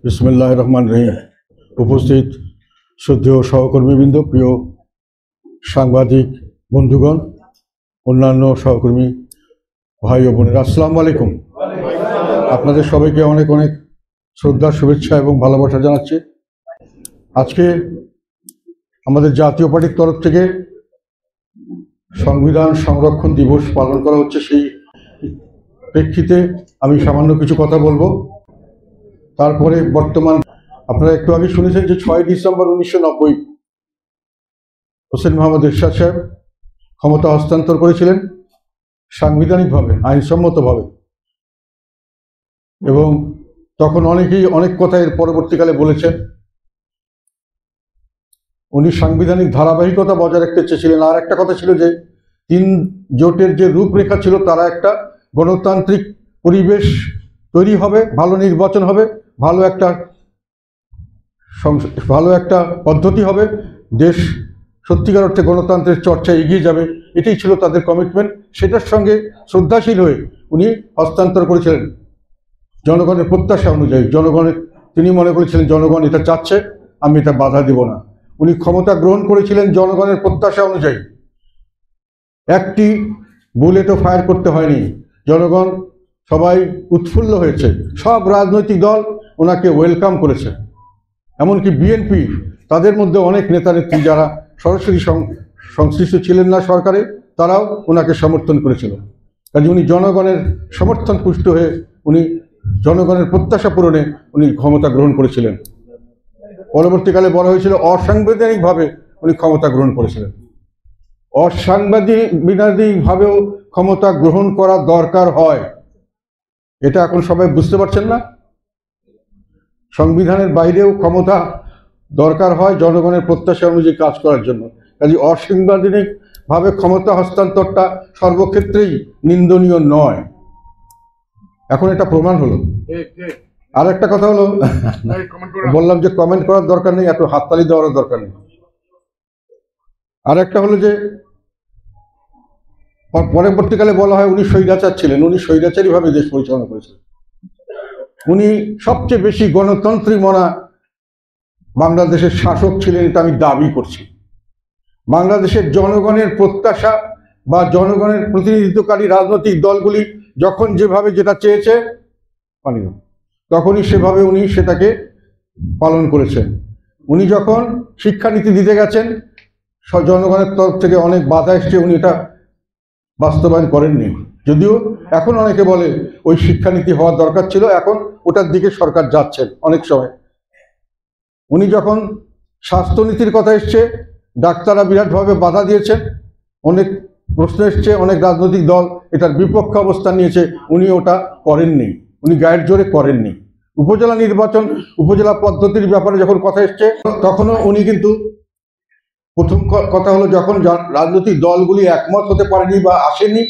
বিসমিল্লাহির রহমানির রহিম। উপস্থিত শ্রদ্ধেয় সহকর্মীবৃন্দ, প্রিয় সাংবাদিক বন্ধুগণ, অন্যান্য সহকর্মী ভাই ও বোনেরা, আসসালামু আলাইকুম। আপনাদের সবাইকে অনেক অনেক শ্রদ্ধা, শুভেচ্ছা এবং ভালোবাসা জানাচ্ছি। আজকে আমাদের জাতীয় পার্টির তরফ থেকে সংবিধান সংরক্ষণ দিবস পালন করা হচ্ছে। সেই প্রেক্ষিতে আমি সামান্য কিছু কথা বলবো। তারপরে বর্তমান আপনারা একটু আগে শুনেছেন যে 6 ডিসেম্বর 1990 হোসেন মোহাম্মদ এরশাদ সাহেব ক্ষমতা হস্তান্তর করেছিলেন সাংবিধানিকভাবে, আইনসম্মতভাবে, এবং তখন অনেকেই অনেক কথা এর পরবর্তীকালে বলেছেন। উনি সাংবিধানিক ধারাবাহিকতা বজায় রাখতে চেয়েছিলেন। আর একটা কথা ছিল যে 3 জোটের যে রূপরেখা ছিল, তারা একটা গণতান্ত্রিক পরিবেশ তৈরি হবে, ভালো নির্বাচন হবে, ভালো একটা পদ্ধতি হবে, দেশ সত্যিকার অর্থে গণতন্ত্রের চর্চায় এগিয়ে যাবে। এটাই ছিল তাদের কমিটমেন্ট। সেটার সঙ্গে শ্রদ্ধাশীল হয়ে উনি হস্তান্তর করেছিলেন জনগণের প্রত্যাশা অনুযায়ী। তিনি মনে করেছিলেন জনগণ এটা চাচ্ছে, আমি এটা বাধা দেব না। উনি ক্ষমতা গ্রহণ করেছিলেন জনগণের প্রত্যাশা অনুযায়ী। একটি বুলেটও ফায়ার করতে হয়নি। জনগণ সবাই উৎফুল্ল হয়েছে। সব রাজনৈতিক দল ওনাকে ওয়েলকাম করেছে। এমনকি বিএনপি, তাদের মধ্যে অনেক নেতানেত্রী যারা সরাসরি সংশ্লিষ্ট ছিলেন না সরকারে, তারাও ওনাকে সমর্থন করেছিল। কাজে উনি জনগণের সমর্থন পুষ্ট হয়ে উনি জনগণের প্রত্যাশা পূরণে উনি ক্ষমতা গ্রহণ করেছিলেন। পরবর্তীকালে বলা হয়েছিল অসাংবিধানিকভাবে উনি ক্ষমতা গ্রহণ করেছিলেন। অসাংবিধানিকভাবেও ক্ষমতা গ্রহণ করা দরকার হয়, এটা এখন সবাই বুঝতে পারছেন না? সংবিধানের বাইরেও ক্ষমতা দরকার হয় জনগণের প্রত্যাশা অনুযায়ী কাজ করার জন্য। কাজে অসাংবিধানিকভাবে ক্ষমতা হস্তান্তরটা সর্বক্ষেত্রেই নিন্দনীয় নয়। এখন এটা প্রমাণ হলো। আর একটা কথা হলো, বললাম যে কমেন্ট করার দরকার নেই, এত হাততালি দেওয়ার দরকার নেই। আর একটা হলো যে পরবর্তীকালে বলা হয় উনি স্বৈরাচার ছিলেন। উনি স্বৈরাচারীভাবে দেশ পরিচালনা করেছিলেন। উনি সবচেয়ে বেশি গণতন্ত্রী মনা বাংলাদেশের শাসক ছিলেন, এটা আমি দাবি করছি। বাংলাদেশের জনগণের প্রত্যাশা বা জনগণের প্রতিনিধিত্বকারী রাজনৈতিক দলগুলি যখন যেভাবে যেটা চেয়েছে, তখনই সেভাবে উনি সেটাকে পালন করেছেন। উনি যখন শিক্ষানীতি দিতে গেছেন, জনগণের তরফ থেকে অনেক বাধা এসছে, উনি এটা বাস্তবায়ন করেননি। যদিও এখন অনেকে বলে ওই শিক্ষানীতি হওয়ার দরকার ছিল, এখন ওটার দিকে সরকার যাচ্ছেন অনেক সময়। উনি যখন স্বাস্থ্যনীতির কথা এসছে, ডাক্তাররা বিরাটভাবে বাধা দিয়েছেন, অনেক প্রশ্ন এসছে, অনেক রাজনৈতিক দল এটার বিপক্ষে অবস্থান নিয়েছে, উনি ওটা করেননি, উনি গায়ের জোরে করেননি। উপজেলা নির্বাচন, উপজেলা পদ্ধতির ব্যাপারে যখন কথা এসছে, তখনও উনি কিন্তু, প্রথম কথা হলো যখন রাজনৈতিক দলগুলি একমত হতে পারেনি বা আসেনি,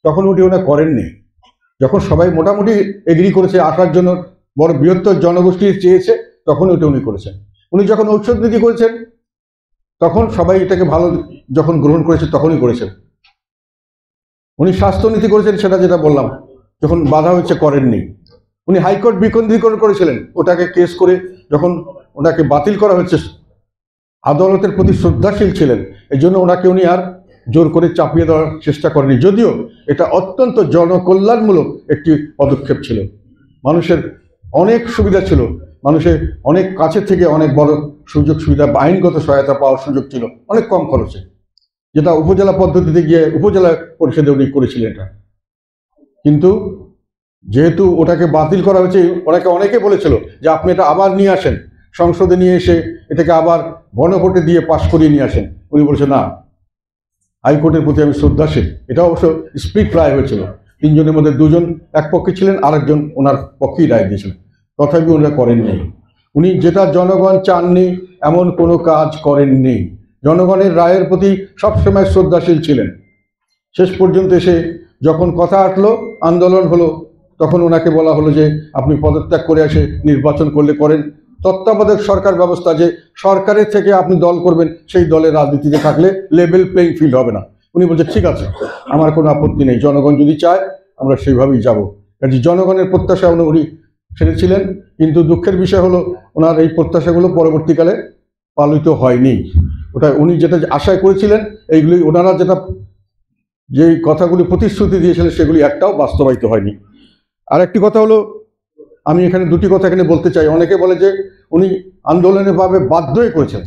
তখন উনি ওটা করেননি। যখন সবাই মোটামুটি এগ্রি করেছে, আসার জন্য বড় বৃহত্তর জনগোষ্ঠী চেয়েছে, তখন ওটা উনি করেছেন। উনি যখন ঔষধ নীতি করেছেন, তখন সবাই এটাকে ভালো যখন গ্রহণ করেছে, তখনই করেছেন। উনি স্বাস্থ্যনীতি করেছেন, সেটা যেটা বললাম, যখন বাধা হয়েছে করেননি। উনি হাইকোর্ট বিকেন্দ্রীকরণ করেছিলেন, ওটাকে কেস করে যখন ওনাকে বাতিল করা হয়েছে, আদালতের প্রতি শ্রদ্ধাশীল ছিলেন, এই জন্য ওনাকে উনি আর জোর করে চাপিয়ে দেওয়ার চেষ্টা করেনি। যদিও এটা অত্যন্ত জনকল্যাণমূলক একটি পদক্ষেপ ছিল, মানুষের অনেক সুবিধা ছিল, মানুষের অনেক কাছে থেকে অনেক বড় সুযোগ সুবিধা, আইনগত সহায়তা পাওয়ার সুযোগ ছিল অনেক কম খরচে, যেটা উপজেলা পদ্ধতিতে গিয়ে উপজেলা পরিষদে উনি করেছিলেন এটা। কিন্তু যেহেতু ওটাকে বাতিল করা হয়েছে, অনেকে বলেছিল যে আপনি এটা আবার নিয়ে আসেন, সংসদে নিয়ে এসে এটাকে আবার গণভোটে দিয়ে পাশ করিয়ে নিয়ে আসেন। উনি বলছেন না, হাইকোর্টের প্রতি আমি শ্রদ্ধাশীল। এটা অবশ্য স্প্লিট রায় হয়েছিল, 3 জনের মধ্যে 2 জন এক পক্ষে ছিলেন, আরেকজন ওনার পক্ষেই রায় দিয়েছিলেন। তথাপি ওনারা করেননি। উনি যেটা জনগণ চাননি এমন কোনো কাজ করেননি। জনগণের রায়ের প্রতি সবসময় শ্রদ্ধাশীল ছিলেন। শেষ পর্যন্ত এসে যখন কথা আসলো, আন্দোলন হলো, তখন ওনাকে বলা হলো যে আপনি পদত্যাগ করে এসে নির্বাচন করলে করেন। তত্ত্বাবধায়ক সরকার ব্যবস্থা, যে সরকারের থেকে আপনি দল করবেন, সেই দলের রাজনীতিতে থাকলে লেভেল প্লেইং ফিল্ড হবে না। উনি বলছে ঠিক আছে, আমার কোনো আপত্তি নেই, জনগণ যদি চায় আমরা সেইভাবেই যাব। কাজে জনগণের প্রত্যাশা উনি সেরেছিলেন, কিন্তু দুঃখের বিষয় হলো ওনার এই প্রত্যাশাগুলো পরবর্তীকালে পালিত হয়নি। ওটা উনি যেটা আশায় করেছিলেন, এইগুলি ওনারা যে কথাগুলি প্রতিশ্রুতি দিয়েছিলেন সেগুলি একটাও বাস্তবায়িত হয়নি। আর একটি কথা হলো, আমি এখানে দুটি কথা এখানে বলতে চাই। অনেকে বলে যে উনি আন্দোলনের ভাবে বাধ্য হয়ে করেছেন,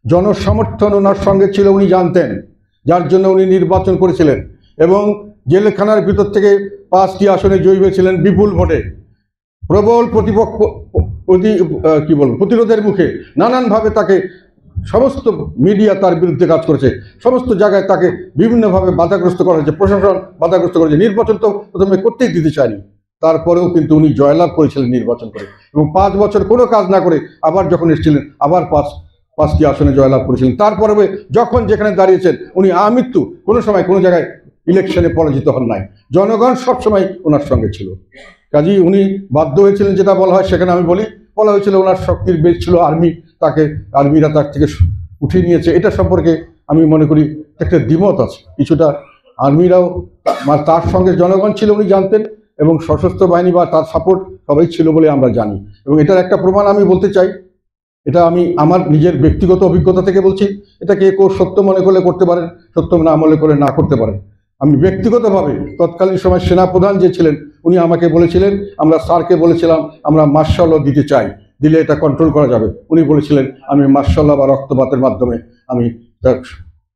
জনসমর্থন ওনার সঙ্গে ছিল, উনি জানতেন, যার জন্য উনি নির্বাচন করেছিলেন এবং জেলখানার ভিতর থেকে 5টি আসনে জয়ী হয়েছিলেন বিপুল ভোটে। প্রবল প্রতিরোধের মুখে নানানভাবে তাকে সমস্ত মিডিয়া তার বিরুদ্ধে কাজ করেছে, সমস্ত জায়গায় তাকে বিভিন্নভাবে বাধাগ্রস্ত করা হয়েছে, প্রশাসন বাধাগ্রস্ত করেছে। নির্বাচন তো প্রথমে করতেই দিতে চায়নি, তারপরেও কিন্তু উনি জয়লাভ করেছিলেন নির্বাচন করে, এবং 5 বছর কোনো কাজ না করে আবার যখন এসেছিলেন আবার 5টি আসনে জয়লাভ করেছিলেন। তারপরে যখন যেখানে দাঁড়িয়েছেন উনি আমৃত্যু কোনো সময় কোনো জায়গায় ইলেকশনে পরাজিত হন নাই। জনগণ সবসময় ওনার সঙ্গে ছিল। কাজেই উনি বাধ্য হয়েছিলেন, যেটা বলা হয় সেখানে আমি বলা হয়েছিল ওনার শক্তির বেশ ছিল আর্মি, আর্মিরা তার থেকে উঠিয়ে নিয়েছে। এটা সম্পর্কে আমি মনে করি একটা দ্বিমত আছে কিছুটা। আর্মিরাও তার সঙ্গে জনগণ ছিল, উনি জানতেন, এবং সশস্ত্র বাহিনী বা তার সাপোর্ট সবাই ছিল বলে আমরা জানি। এবং এটার একটা প্রমাণ আমি বলতে চাই, এটা আমি আমার নিজের ব্যক্তিগত অভিজ্ঞতা থেকে বলছি। এটাকে কেউ সত্য মনে করলে করতে পারেন, সত্য না মনে করে না করতে পারেন। আমি ব্যক্তিগতভাবে তৎকালীন সময় সেনাপ্রধান যে ছিলেন উনি আমাকে বলেছিলেন, আমরা স্যারকে বলেছিলাম আমরা মার্শাল ল দিতে চাই, দিলে এটা কন্ট্রোল করা যাবে। উনি বলেছিলেন আমি মার্শাল ল বা রক্তপাতের মাধ্যমে আমি তার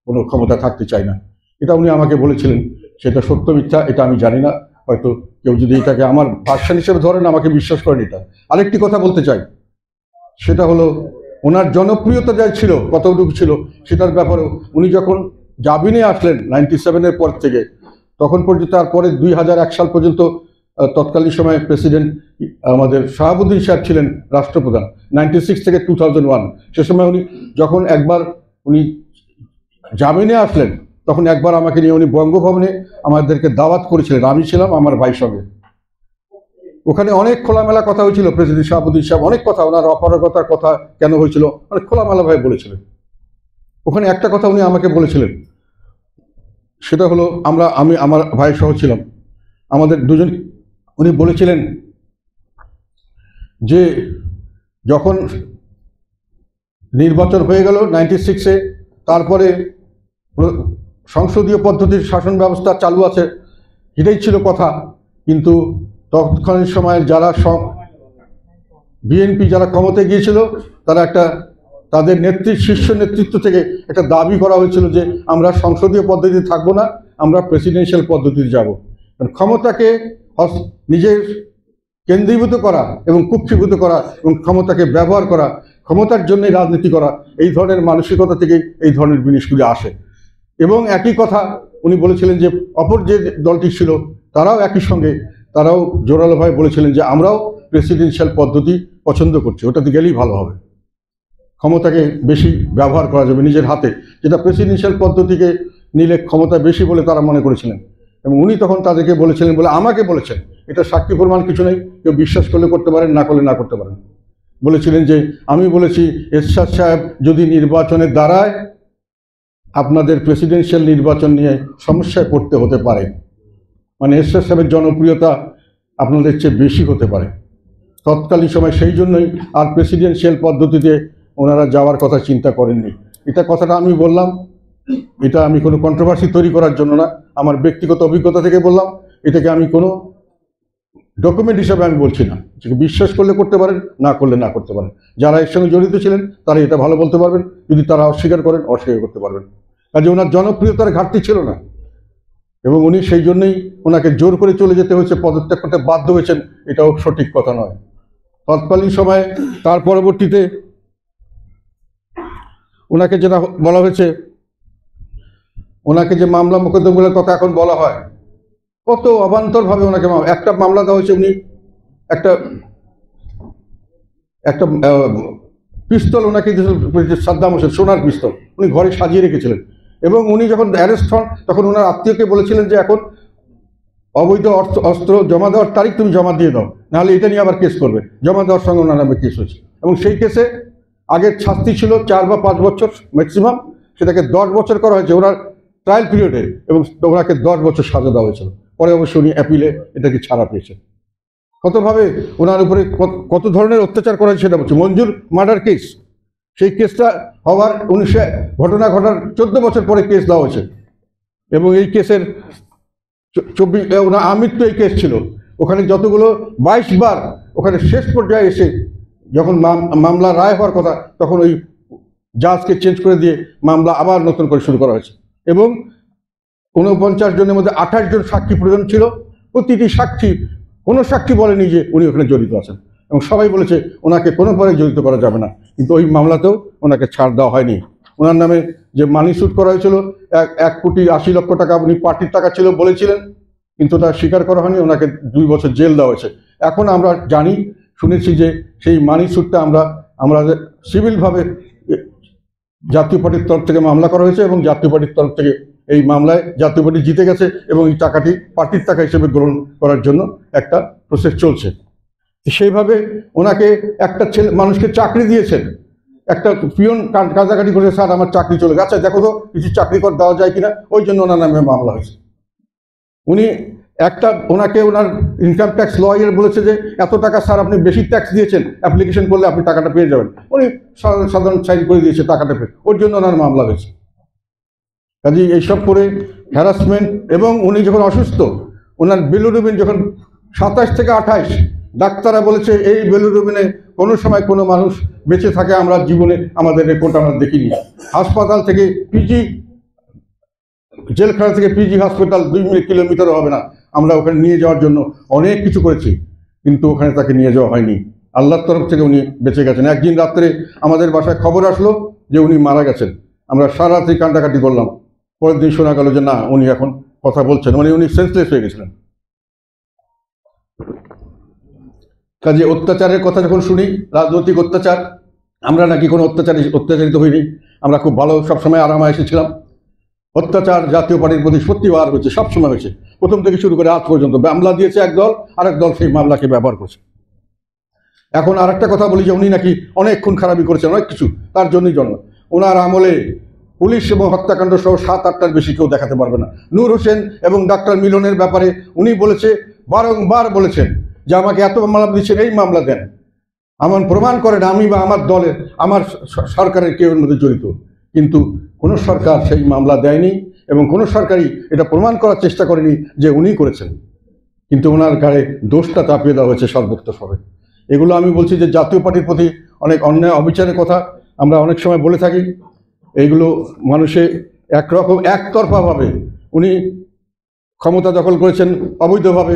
কোনো ক্ষমতা থাকতে চাই না। এটা উনি আমাকে বলেছিলেন। সেটা সত্য মিথ্যা এটা আমি জানি না, হয়তো কেউ যদি এটাকে আমার ভার্সন হিসেবে ধরেন আমাকে বিশ্বাস করেন। এটা আরেকটি কথা বলতে চাই, সেটা হলো ওনার জনপ্রিয়তা যা ছিল, কতটুকু ছিল সেটার ব্যাপারেও উনি যখন জামিনে আসলেন 97-এর পর থেকে, তখন পর্যন্ত, তারপরে 2001 সাল পর্যন্ত তৎকালীন সময় প্রেসিডেন্ট আমাদের শাহাবুদ্দিন সাহেব ছিলেন রাষ্ট্রপ্রধান, 96 থেকে 2001। সে সময় উনি যখন একবার উনি জামিনে আসলেন, তখন একবার আমাকে নিয়ে উনি বঙ্গভবনে আমাদেরকে দাওয়াত করেছিলেন। আমি ছিলাম আমার ভাইয়ের সঙ্গে। ওখানে অনেক খোলামেলা কথা হয়েছিল। প্রেসিডেন্ট শাহাবুদ্দিন সাহেব অনেক কথা, ওনার অপারগতার কথা কেন হয়েছিল অনেক খোলামেলাভাবে বলেছিলেন। ওখানে একটা কথা উনি আমাকে বলেছিলেন, সেটা হলো আমি আমার ভাই সহ ছিলাম, আমাদের দুজন। উনি বলেছিলেন যে যখন নির্বাচন হয়ে গেল 96-এ, তারপরে সংসদীয় পদ্ধতির শাসন ব্যবস্থা চালু আছে, এটাই ছিল কথা। কিন্তু তৎকালীন সময় যারা বিএনপি যারা ক্ষমতায় গিয়েছিল, তারা তাদের শীর্ষ নেতৃত্ব থেকে একটা দাবি করা হয়েছিল যে আমরা সংসদীয় পদ্ধতিতে থাকবো না, আমরা প্রেসিডেন্সিয়াল পদ্ধতিতে যাব। ক্ষমতাকে নিজের কেন্দ্রীভূত করা এবং কুক্ষিভূত করা এবং ক্ষমতাকে ব্যবহার করা, ক্ষমতার জন্যই রাজনীতি করা, এই ধরনের মানসিকতা থেকেই এই ধরনের জিনিসগুলি আসে। এবং একই কথা উনি বলেছিলেন যে অপর যে দলটি ছিল তারাও জোরালোভাবে বলেছিলেন যে আমরাও প্রেসিডেন্সিয়াল পদ্ধতি পছন্দ করছি, ওটাতে গেলেই ভালো হবে, ক্ষমতাকে বেশি ব্যবহার করা যাবে নিজের হাতে, যেটা প্রেসিডেন্সিয়াল পদ্ধতিকে নিলে ক্ষমতা বেশি বলে তারা মনে করেছিলেন। এবং উনি তখন তাদেরকে বলেছিলেন বলে আমাকে বলেছেন, এটা সাক্ষী প্রমাণ কিছু নেই, কেউ বিশ্বাস করলে করতে পারেন, না করলে না করতে পারেন। বলেছিলেন যে আমি বলেছি এরশাদ সাহেব যদি নির্বাচনে দাঁড়ায় আপনাদের প্রেসিডেন্সিয়াল নির্বাচন নিয়ে সমস্যায় পড়তে হতে পারে, মানে এরশাদ সাহেবের জনপ্রিয়তা আপনাদের চেয়ে বেশি হতে পারে। তৎকালীন সময় সেই জন্যই আর প্রেসিডেন্সিয়াল পদ্ধতিতে ওনারা যাওয়ার কথা চিন্তা করেননি। কথাটা আমি বললাম, এটা আমি কোনো কন্ট্রোভার্সি তৈরি করার জন্য না, আমার ব্যক্তিগত অভিজ্ঞতা থেকে বললাম। এটাকে আমি কোনো ডকুমেন্ট হিসাবে আমি বলছি না, বিশ্বাস করলে করতে পারেন, না করলে না করতে পারেন। যারা এর সঙ্গে জড়িত ছিলেন তারা এটা ভালো বলতে পারবেন, যদি তারা অস্বীকার করেন অস্বীকার করতে পারবেন। কাজে ওনার জনপ্রিয়তার ঘাটতি ছিল না, এবং উনি সেই জন্যই ওনাকে জোর করে চলে যেতে হয়েছে, পদত্যাগ করতে বাধ্য হয়েছেন, এটাও সঠিক কথা নয়। তৎকালীন সময়ে তার পরবর্তীতে ওনাকে যেটা বলা হয়েছে, ওনাকে যে মামলা মোকদ্দমাগুলোর কথা এখন বলা হয়, কত অবান্তরভাবে ওনাকে একটা মামলা দেওয়া হয়েছে। উনি একটা পিস্তল ওনাকে সাদ্দাম হোসেন, সোনার পিস্তল, উনি ঘরে সাজিয়ে রেখেছিলেন। এবং উনি যখন অ্যারেস্ট হন তখন ওনার আত্মীয়কে বলেছিলেন যে এখন অবৈধ অস্ত্র জমা দেওয়ার তারিখ তুমি জমা দিয়ে দাও, নাহলে এটা নিয়ে আবার কেস করবে। জমা দেওয়ার সঙ্গে ওনার নামে কেস হয়েছে, এবং সেই কেসে আগের শাস্তি ছিল 4 বা 5 বছর ম্যাক্সিমাম, সেটাকে 10 বছর করা হয়েছে ওনার ট্রায়াল পিরিয়ডে, এবং ওনাকে 10 বছর সাজা দেওয়া হয়েছিল। পরে অবশ্য উনি অ্যাপিলে এটাকে ছাড়া পেয়েছেন। কতভাবে ওনার উপরে কত ধরনের অত্যাচার করা হয়েছে সেটা বলছে। মঞ্জুর মার্ডার কেস, সেই কেসটা হওয়ার ঘটনা ঘটার 14 বছর পরে কেস দেওয়া হয়েছে, এবং এই কেসের 24 ওনার আমৃত্যু এই কেস ছিল। ওখানে যতগুলো 22 বার ওখানে শেষ পর্যায়ে এসে যখন মামলা রায় হওয়ার কথা, তখন ওই জাজকে চেঞ্জ করে দিয়ে মামলা আবার নতুন করে শুরু করা হয়েছে। এবং 49 জনের মধ্যে 28 জন সাক্ষী প্রয়োজন ছিল। প্রতিটি সাক্ষী, কোনো সাক্ষী বলেনি যে উনি ওখানে জড়িত আছেন, এবং সবাই বলেছে ওনাকে কোনোভাবে জড়িত করা যাবে না। কিন্তু ওই মামলাতেও ওনাকে ছাড় দেওয়া হয়নি। ওনার নামে যে মানি স্যুট করা হয়েছিল 1,80,00,000 টাকা, উনি পার্টির টাকা ছিল বলেছিলেন, কিন্তু তা স্বীকার করা হয়নি। ওনাকে 2 বছর জেল দেওয়া হয়েছে। এখন আমরা শুনেছি যে সেই মানি স্যুটটা আমরা সিভিলভাবে জাতীয় পার্টির তরফ থেকে মামলা করা হয়েছে, এবং জাতীয় পার্টির তরফ থেকে এই মামলায় জাতীয় পার্টি জিতে গেছে, এবং এই টাকাটি পার্টির টাকা হিসেবে গ্রহণ করার জন্য একটা প্রসেস চলছে। সেইভাবে ওনাকে একটা মানুষকে চাকরি দিয়েছেন, একটা পিয়ন কাটাকাটি করেছে, স্যার আমার চাকরি চলে গেছে, আচ্ছা দেখো তো কিছু চাকরি কর দেওয়া যায় কিনা, ওই জন্য ওনার নামে মামলা হয়েছে। উনি ওনাকে ওনার ইনকাম ট্যাক্স লয়ার বলেছে যে এত টাকা স্যার আপনি বেশি ট্যাক্স দিয়েছেন, অ্যাপ্লিকেশন করলে আপনি টাকাটা পেয়ে যাবেন। উনি সাধারণ সাইন করে দিয়েছে, টাকাটা পেয়ে, ওর জন্য ওনার মামলা হয়েছে। কাজে এইসব করে হ্যারাসমেন্ট, এবং উনি যখন অসুস্থ, ওনার বিলিরুবিন যখন 27 থেকে 28, ডাক্তাররা বলেছে এই বিলিরুবিনে কোনো সময় কোনো মানুষ বেঁচে থাকে আমরা জীবনে আমাদের রেকর্ড আমরা দেখিনি। হাসপাতাল থেকে পিজি, জেলখানা থেকে পিজি হাসপাতাল 2 কিলোমিটারও হবে না, আমরা ওখানে নিয়ে যাওয়ার জন্য অনেক কিছু করেছি, কিন্তু ওখানে তাকে নিয়ে যাওয়া হয়নি। আল্লাহর তরফ থেকে উনি বেঁচে গেছেন। একদিন রাত্রে আমাদের বাসায় খবর আসলো যে উনি মারা গেছেন। আমরা সারা রাত্রি কান্ডাকাটি করলাম। পরের দিন শোনা গেল যে না, উনি এখন কথা বলছেন, মানে উনি সেন্সলেস হয়ে গেছিলেন। কাজে অত্যাচারের কথা যখন শুনি, রাজনৈতিক অত্যাচার, আমরা নাকি কোনো অত্যাচারিত হইনি, আমরা খুব ভালো সবসময় আরামে এসেছিলাম। অত্যাচার জাতীয় পার্টির প্রতি সত্যিবার হয়েছে, সবসময় হয়েছে, প্রথম থেকে শুরু করে আজ পর্যন্ত। মামলা দিয়েছে এক দল, আরেক দল সেই মামলাকে ব্যবহার করছে। এখন আর একটা কথা বলি যে উনি নাকি অনেক খুন খারাপি করেছেন, অনেক কিছু, তার জন্যই জন্ম। ওনার আমলে পুলিশ এবং হত্যাকাণ্ড সহ 7-8টার বেশি কেউ দেখাতে পারবে না। নূর হোসেন এবং ডাক্তার মিলনের ব্যাপারে উনি বলেছে, বারংবার বলেছেন যে আমাকে এত মামলা দিচ্ছেন, এই মামলা দেন, আমার প্রমাণ করেন আমি বা আমার দলের, আমার সরকারের কেউ এর মধ্যে জড়িত। কিন্তু কোনো সরকার সেই মামলা দেয়নি, এবং কোনো সরকারই এটা প্রমাণ করার চেষ্টা করেনি যে উনি করেছেন। কিন্তু ওনার গায়ে দোষটা চাপিয়ে দেওয়া হয়েছে সর্বোচ্চভাবে। এগুলো আমি বলছি যে জাতীয় পার্টির প্রতি অনেক অন্যায় অবিচারের কথা আমরা অনেক সময় বলে থাকি। এইগুলো মানুষে একতরফাভাবে উনি ক্ষমতা দখল করেছেন, অবৈধভাবে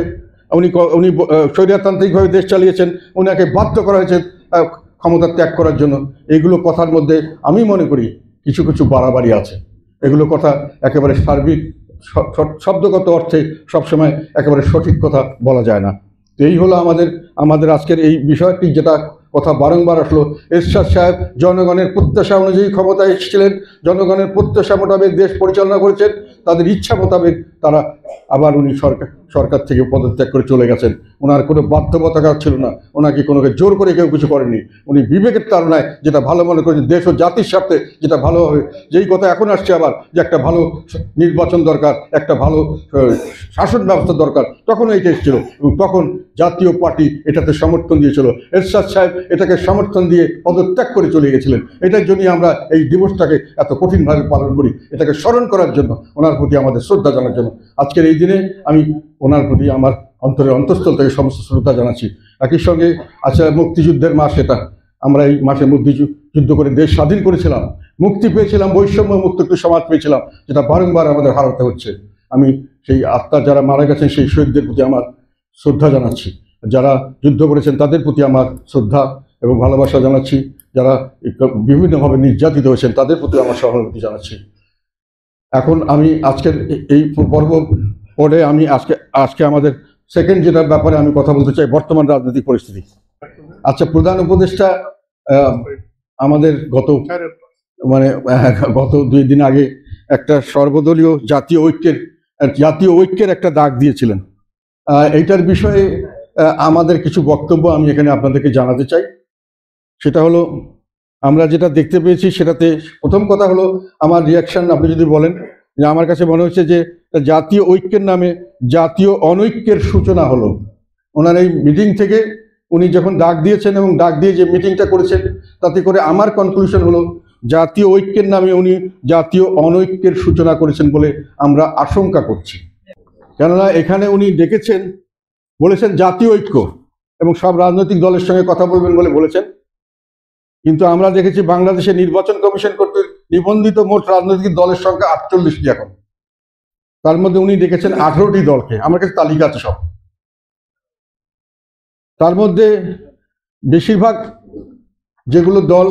উনি স্বৈরতান্ত্রিকভাবে দেশ চালিয়েছেন, ওনাকে বাধ্য করা হয়েছে ক্ষমতা ত্যাগ করার জন্য। এইগুলো কথার মধ্যে আমি মনে করি কিছু কিছু বাড়াবাড়ি আছে। এগুলো কথা একেবারে সার্বিক শব্দগত অর্থে সবসময় একেবারে সঠিক কথা বলা যায় না। তো এই হলো আমাদের আজকের এই বিষয়টি, যেটা কথা বারংবার আসলো। এরশাদ সাহেব জনগণের প্রত্যাশা অনুযায়ী ক্ষমতায় এসেছিলেন, জনগণের প্রত্যাশা মোতাবেক দেশ পরিচালনা করেছেন, তাদের ইচ্ছা মোতাবেক তারা আবার উনি সরকার থেকে পদত্যাগ করে চলে গেছেন। ওনার কোনো বাধ্যবাধকতা ছিল না, ওনাকে কোনোকে জোর করে কেউ কিছু করেনি। উনি বিবেকের তাড়নায় যেটা ভালো মনে করেছেন, দেশ ও জাতির স্বার্থে যেটা ভালো হবে, যেই কথা এখন আসছে আবার যে একটা ভালো নির্বাচন দরকার, একটা ভালো শাসন ব্যবস্থা দরকার, তখন এইটা এসেছিল, এবং তখন জাতীয় পার্টি এটাতে সমর্থন দিয়েছিল। এরশাদ সাহেব এটাকে সমর্থন দিয়ে পদত্যাগ করে চলে গেছিলেন। এটার জন্যই আমরা এই দিবসটাকে এত কঠিনভাবে পালন করি, এটাকে স্মরণ করার জন্য, ওনার প্রতি আমাদের শ্রদ্ধা জানার জন্য। আজকের এই দিনে আমি ওনার প্রতি আমার অন্তরের অন্তঃস্থল থেকে সমস্ত শ্রদ্ধা জানাচ্ছি। একই সঙ্গে আচ্ছা, মুক্তিযুদ্ধের মাস এটা, আমরা এই মাসে মুক্তিযুদ্ধ করে দেশ স্বাধীন করেছিলাম, মুক্তি পেয়েছিলাম, বৈষম্য মুক্ত একটি সমাজ পেয়েছিলাম, যেটা বারংবার আমাদের হারাতে হচ্ছে। আমি সেই আত্মা যারা মারা গেছেন সেই শহীদদের প্রতি আমার শ্রদ্ধা জানাচ্ছি, যারা যুদ্ধ করেছেন তাদের প্রতি আমার শ্রদ্ধা এবং ভালোবাসা জানাচ্ছি, যারা বিভিন্নভাবে নির্যাতিত হয়েছেন তাদের প্রতি আমার সহানুভূতি জানাচ্ছি। এখন আমি আজকের এই পর্ব পরে আমি আজকে আমাদের সেকেন্ড যেটার ব্যাপারে আমি কথা বলতে চাই, বর্তমান রাজনৈতিক পরিস্থিতি। আচ্ছা, প্রধান উপদেষ্টা আমাদের গত 2 দিন আগে একটা সর্বদলীয় জাতীয় ঐক্যের একটা ডাক দিয়েছিলেন। এইটার বিষয়ে আমাদের কিছু বক্তব্য আমি এখানে আপনাদেরকে জানাতে চাই। সেটা হলো, আমরা যেটা দেখতে পেয়েছি সেটাতে প্রথম কথা হলো আমার রিয়াকশন, আপনি যদি বলেন, যে আমার কাছে মনে হচ্ছে যে জাতীয় ঐক্যের নামে জাতীয় অনৈক্যের সূচনা হলো। ওনার এই মিটিং থেকে উনি যখন ডাক দিয়েছেন এবং ডাক দিয়ে যে মিটিংটা করেছেন, তাতে করে আমার কনক্লুশন হলো জাতীয় ঐক্যের নামে উনি জাতীয় অনৈক্যের সূচনা করেছেন বলে আমরা আশঙ্কা করছি। কেননা এখানে উনি ডেকেছেন, বলেছেন জাতীয় ঐক্য এবং সব রাজনৈতিক দলের সঙ্গে কথা বলবেন বলে বলেছেন, কিন্তু আমরা দেখেছি বাংলাদেশে নির্বাচন কমিশন করতে নিবন্ধিত মোট রাজনৈতিক দলের সংখ্যা 48টি এখন। তার মধ্যে উনি ডেকেছেন 18টি দলকে, আমার কাছে তালিকা আছে সব। তার মধ্যে বেশিরভাগ যেগুলো দল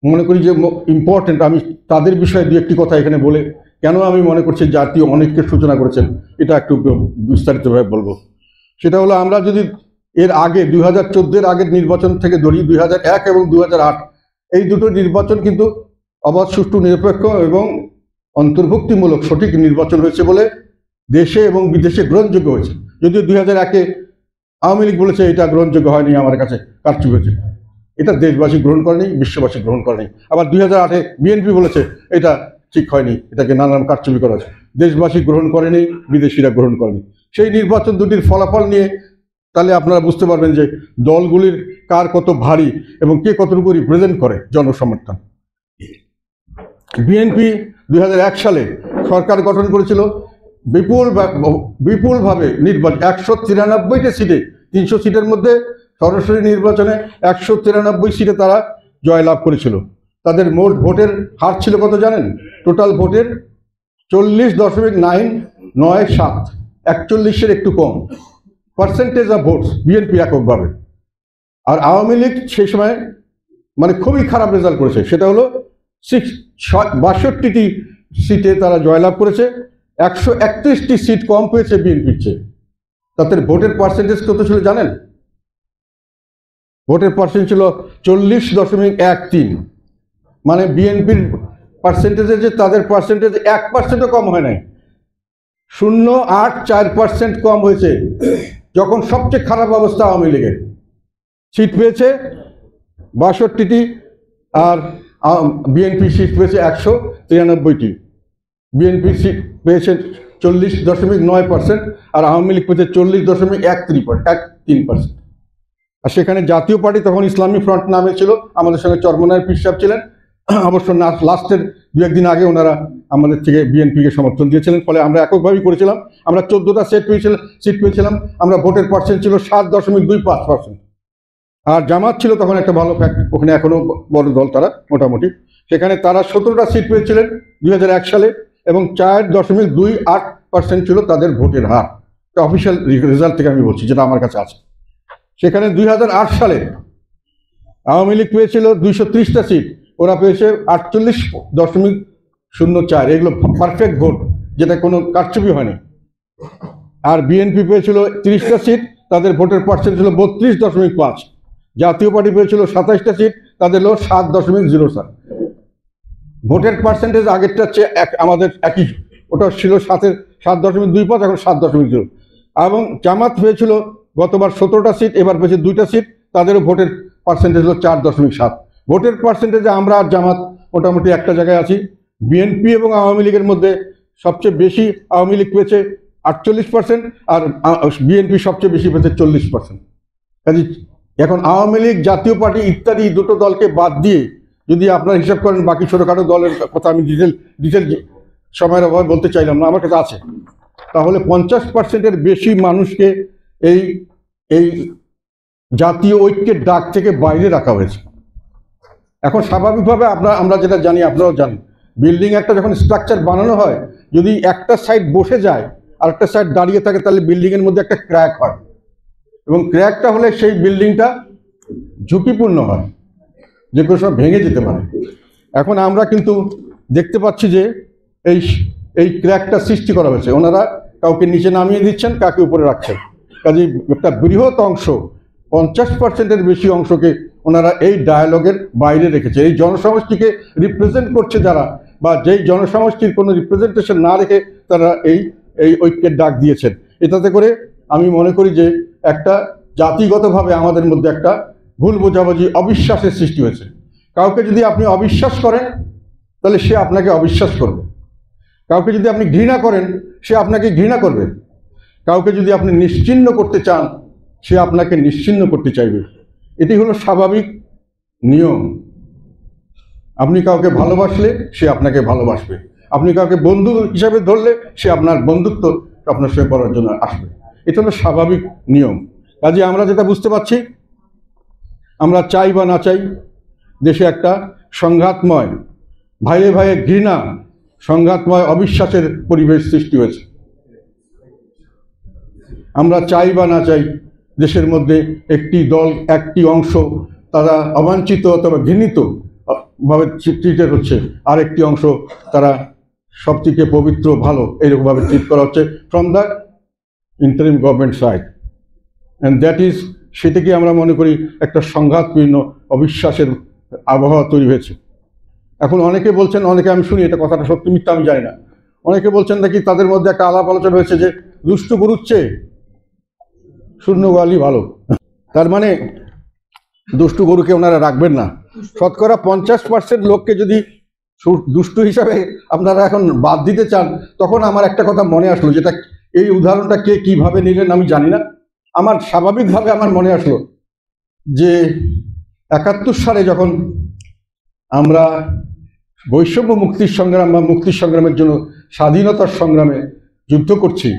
মনে করি যে ইম্পর্টেন্ট, আমি তাদের বিষয়ে দু একটি কথা এখানে বলে কেন আমি মনে করছি জাতীয় অনৈক্যের সূচনা করেছেন এটা একটু বিস্তারিতভাবে বলবো। সেটা হলো, আমরা যদি এর আগে 2014-এর আগের নির্বাচন থেকে ধরি, 2001 এবং 2008 এই দুটো নির্বাচন কিন্তু অবাধ, সুষ্ঠু, নিরপেক্ষ এবং অন্তর্ভুক্তিমূলক সঠিক নির্বাচন হয়েছে বলে দেশে এবং বিদেশে গ্রহণযোগ্য হয়েছে। যদিও 2001-এ আওয়ামী লীগ বলেছে এটা গ্রহণযোগ্য হয়নি, আমার কাছে কারচুপি হয়েছে, এটা দেশবাসী গ্রহণ করেনি, বিশ্ববাসী গ্রহণ করেনি। আবার 2008-এ বিএনপি বলেছে এটা ঠিক হয়নি, এটাকে নানান কারচুপি করা হয়েছে, দেশবাসী গ্রহণ করেনি, বিদেশিরা গ্রহণ করেনি। সেই নির্বাচন দুটির ফলাফল নিয়ে তাহলে আপনারা বুঝতে পারবেন যে দলগুলির কার কত ভারী এবং কে কতটুকু রিপ্রেজেন্ট করে জনসমর্থন। বিএনপি 2001 সালে সরকার গঠন করেছিল বিপুলভাবে নির্বাচন, 193টি সিটে, 300 সিটের মধ্যে সরাসরি নির্বাচনে 193 সিটে তারা জয়লাভ করেছিল। তাদের মোট ভোটের হার ছিল কত জানেন? টোটাল ভোটের 40.997, 41-এর একটু কম পার্সেন্টেজ অফ ভোটস বিএনপি এককভাবে। আর আওয়ামী লীগ সেই সময় মানে খুবই খারাপ রেজাল্ট করেছে, সেটা হলো 62টি সিটে তারা জয়লাভ করেছে, 131টি সিট কম পেয়েছে বিএনপির চেয়ে। তাদের ভোটের পার্সেন্টেজ কত ছিল জানেন? ভোটের পার্সেন্ট ছিল 40.13, মানে বিএনপির পার্সেন্টেজে যে তাদের পার্সেন্টেজ 1%ও কম হয় নাই, 0.84% কম হয়েছে, যখন সবচেয়ে খারাপ অবস্থা আওয়ামী লীগের। সিট পেয়েছে 62টি আর বিএনপি সিট পেয়েছে 193টি। বিএনপি সিট পেয়েছে 40.9% আর আওয়ামী লীগ পেয়েছে 40.13%। আর সেখানে জাতীয় পার্টি তখন ইসলামী ফ্রন্ট নামে ছিল, আমাদের সঙ্গে চরমনায়ের পীর সাহেব ছিলেন। অবশ্য লাস্টের 2-1 দিন আগে ওনারা আমাদের থেকে বিএনপিকে সমর্থন দিয়েছিলেন, ফলে আমরা এককভাবেই করেছিলাম। আমরা 14টা সিট পেয়েছিলাম। আমরা ভোটের পার্সেন্ট ছিল 7.25%। আর জামাত ছিল তখন একটা ভালো ফ্যাক্ট, ওখানে এখনো বড় দল তারা মোটামুটি, সেখানে তারা 17টা সিট পেয়েছিলেন 2001 সালে এবং 4.28% ছিল তাদের ভোটের হার। অফিসিয়াল রেজাল্ট থেকে আমি বলছি, যেটা আমার কাছে আছে। সেখানে 2008 সালে আওয়ামী লীগ পেয়েছিল 230টা সিট, ওরা পেয়েছে 48.04। এগুলো পারফেক্ট ভোট, যেটা কোনো কারচুপি হয়নি। আর বিএনপি পেয়েছিল 30টা সিট, তাদের ভোটের পার্সেন্ট ছিল 32.5। জাতীয় পার্টি পেয়েছিল 27টা সিট, তাদের হলো 7.07। ভোটের পার্সেন্টেজ আগেরটার চেয়ে আমাদের একই, ওটা ছিল 7.25, এখন 7.0। এবং জামাত পেয়েছিল গতবার 17টা সিট, এবার পেয়েছে 2টা সিট, তাদেরও ভোটের পার্সেন্টেজ হলো 4.7। ভোটের পার্সেন্টেজে আমরা আর জামাত মোটামুটি একটা জায়গায় আছি। বিএনপি এবং আওয়ামী লীগের মধ্যে সবচেয়ে বেশি আওয়ামী লীগ পেয়েছে 48% আর বিএনপি সবচেয়ে বেশি পেয়েছে 40%। কাজে এখন আওয়ামী লীগ, জাতীয় পার্টি ইত্যাদি দুটো দলকে বাদ দিয়ে যদি আপনারা হিসাব করেন, বাকি ছোটোখাটো দলের কথা আমি ডিটেল সময়ের অভাবে বলতে চাইলাম না, আমার কাছে আছে, তাহলে 50%-এর বেশি মানুষকে এই জাতীয় ঐক্যের ডাক থেকে বাইরে রাখা হয়েছে। এখন স্বাভাবিকভাবে আমরা যেটা জানি, আপনারাও জানেন, বিল্ডিং একটা যখন স্ট্রাকচার বানানো হয়, যদি একটা সাইড বসে যায় আর একটা সাইড দাঁড়িয়ে থাকে, তাহলে বিল্ডিংয়ের মধ্যে একটা ক্র্যাক হয়, এবং ক্র্যাকটা হলে সেই বিল্ডিংটা ঝুঁকিপূর্ণ হয়, যে কোনো সময় ভেঙে যেতে পারে। এখন আমরা কিন্তু দেখতে পাচ্ছি যে এই ক্র্যাকটা সৃষ্টি করা হয়েছে, ওনারা কাউকে নিচে নামিয়ে দিচ্ছেন, কাকে উপরে রাখছেন। কাজে একটা বৃহৎ অংশ, 50%-এর বেশি অংশকে ওনারা এই ডায়ালগের বাইরে রেখেছে। এই জনসমষ্টিকে রিপ্রেজেন্ট করছে যারা, বা যেই জনসমষ্টির কোনো রিপ্রেজেন্টেশন না রেখে তারা এই ঐক্যের ডাক দিয়েছেন। এটাতে করে আমি মনে করি যে একটা জাতিগতভাবে আমাদের মধ্যে একটা ভুল বোঝাবুঝি, অবিশ্বাসের সৃষ্টি হয়েছে। কাউকে যদি আপনি অবিশ্বাস করেন, তাহলে সে আপনাকে অবিশ্বাস করবে। কাউকে যদি আপনি ঘৃণা করেন, সে আপনাকে ঘৃণা করবে। কাউকে যদি আপনি নিশ্চিহ্ন করতে চান, সে আপনাকে নিশ্চিহ্ন করতে চাইবে। এটি হলো স্বাভাবিক নিয়ম। আপনি কাউকে ভালোবাসলে সে আপনাকে ভালোবাসবে, আপনি কাউকে বন্ধু হিসাবে ধরলে সে আপনার বন্ধুত্ব আপনার সঙ্গে করার জন্য আসবে। এটা হলো স্বাভাবিক নিয়ম। কাজে আমরা যেটা বুঝতে পারছি, আমরা চাই বা না চাই, দেশে একটা সংঘাতময়, ভাইয়ে ভাইয়ে ঘৃণা, সংঘাতময় অবিশ্বাসের পরিবেশ সৃষ্টি হয়েছে। আমরা চাই বা না চাই, দেশের মধ্যে একটি দল, একটি অংশ তারা অবাঞ্ছিত অথবা ঘৃণিত ভাবে ট্রিটেড হচ্ছে, আর একটি অংশ তারা সবথেকে পবিত্র ভালো এরকমভাবে ট্রিট করা হচ্ছে from the interim government side. And that is, সেটাকে আমরা মনে করি একটা সংঘাতপূর্ণ অবিশ্বাসের আবহাওয়া তৈরি হয়েছে। এখন অনেকে বলছেন, অনেকে আমি শুনি, এটা কথাটা সত্যি মিথ্যা আমি জানি না, অনেকে বলছেন নাকি তাদের মধ্যে একটা আলাপ আলোচনা হয়েছে যে দুষ্টু গরুর চেয়ে শূন্য গোয়ালই ভালো। তার মানে দুষ্টু গরুকে ওনারা রাখবেন না। শতকরা 50% লোককে যদি দুষ্টু হিসাবে আপনারা এখন বাদ দিতে চান, তখন আমার একটা কথা মনে আসলো, যেটা এই উদাহরণটা কে কিভাবে নিলেন আমি জানি না, আমার স্বাভাবিকভাবে আমার মনে আসলো যে 71 সালে যখন আমরা বৈষম্য মুক্তির সংগ্রাম বা মুক্তির সংগ্রামের জন্য স্বাধীনতার সংগ্রামে যুদ্ধ করছি,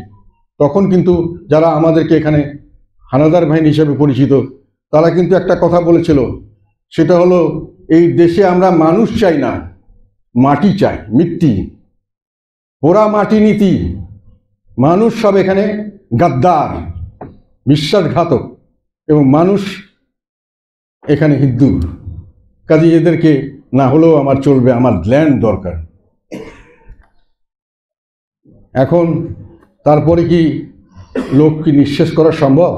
তখন কিন্তু যারা আমাদেরকে এখানে হানাদার বাহিনী হিসেবে পরিচিত, তারা কিন্তু একটা কথা বলেছিল, সেটা হলো এই দেশে আমরা মানুষ চাই না, মাটি চাই, মিট্টি, পোড়া মাটি নীতি। মানুষ সব এখানে গাদ্দার, বিশ্বাসঘাতক, এবং মানুষ এখানে হিন্দু, কাজে এদেরকে না হলেও আমার চলবে, আমার ল্যান্ড দরকার। এখন তারপরে কি লোক কি নিঃশেষ করা সম্ভব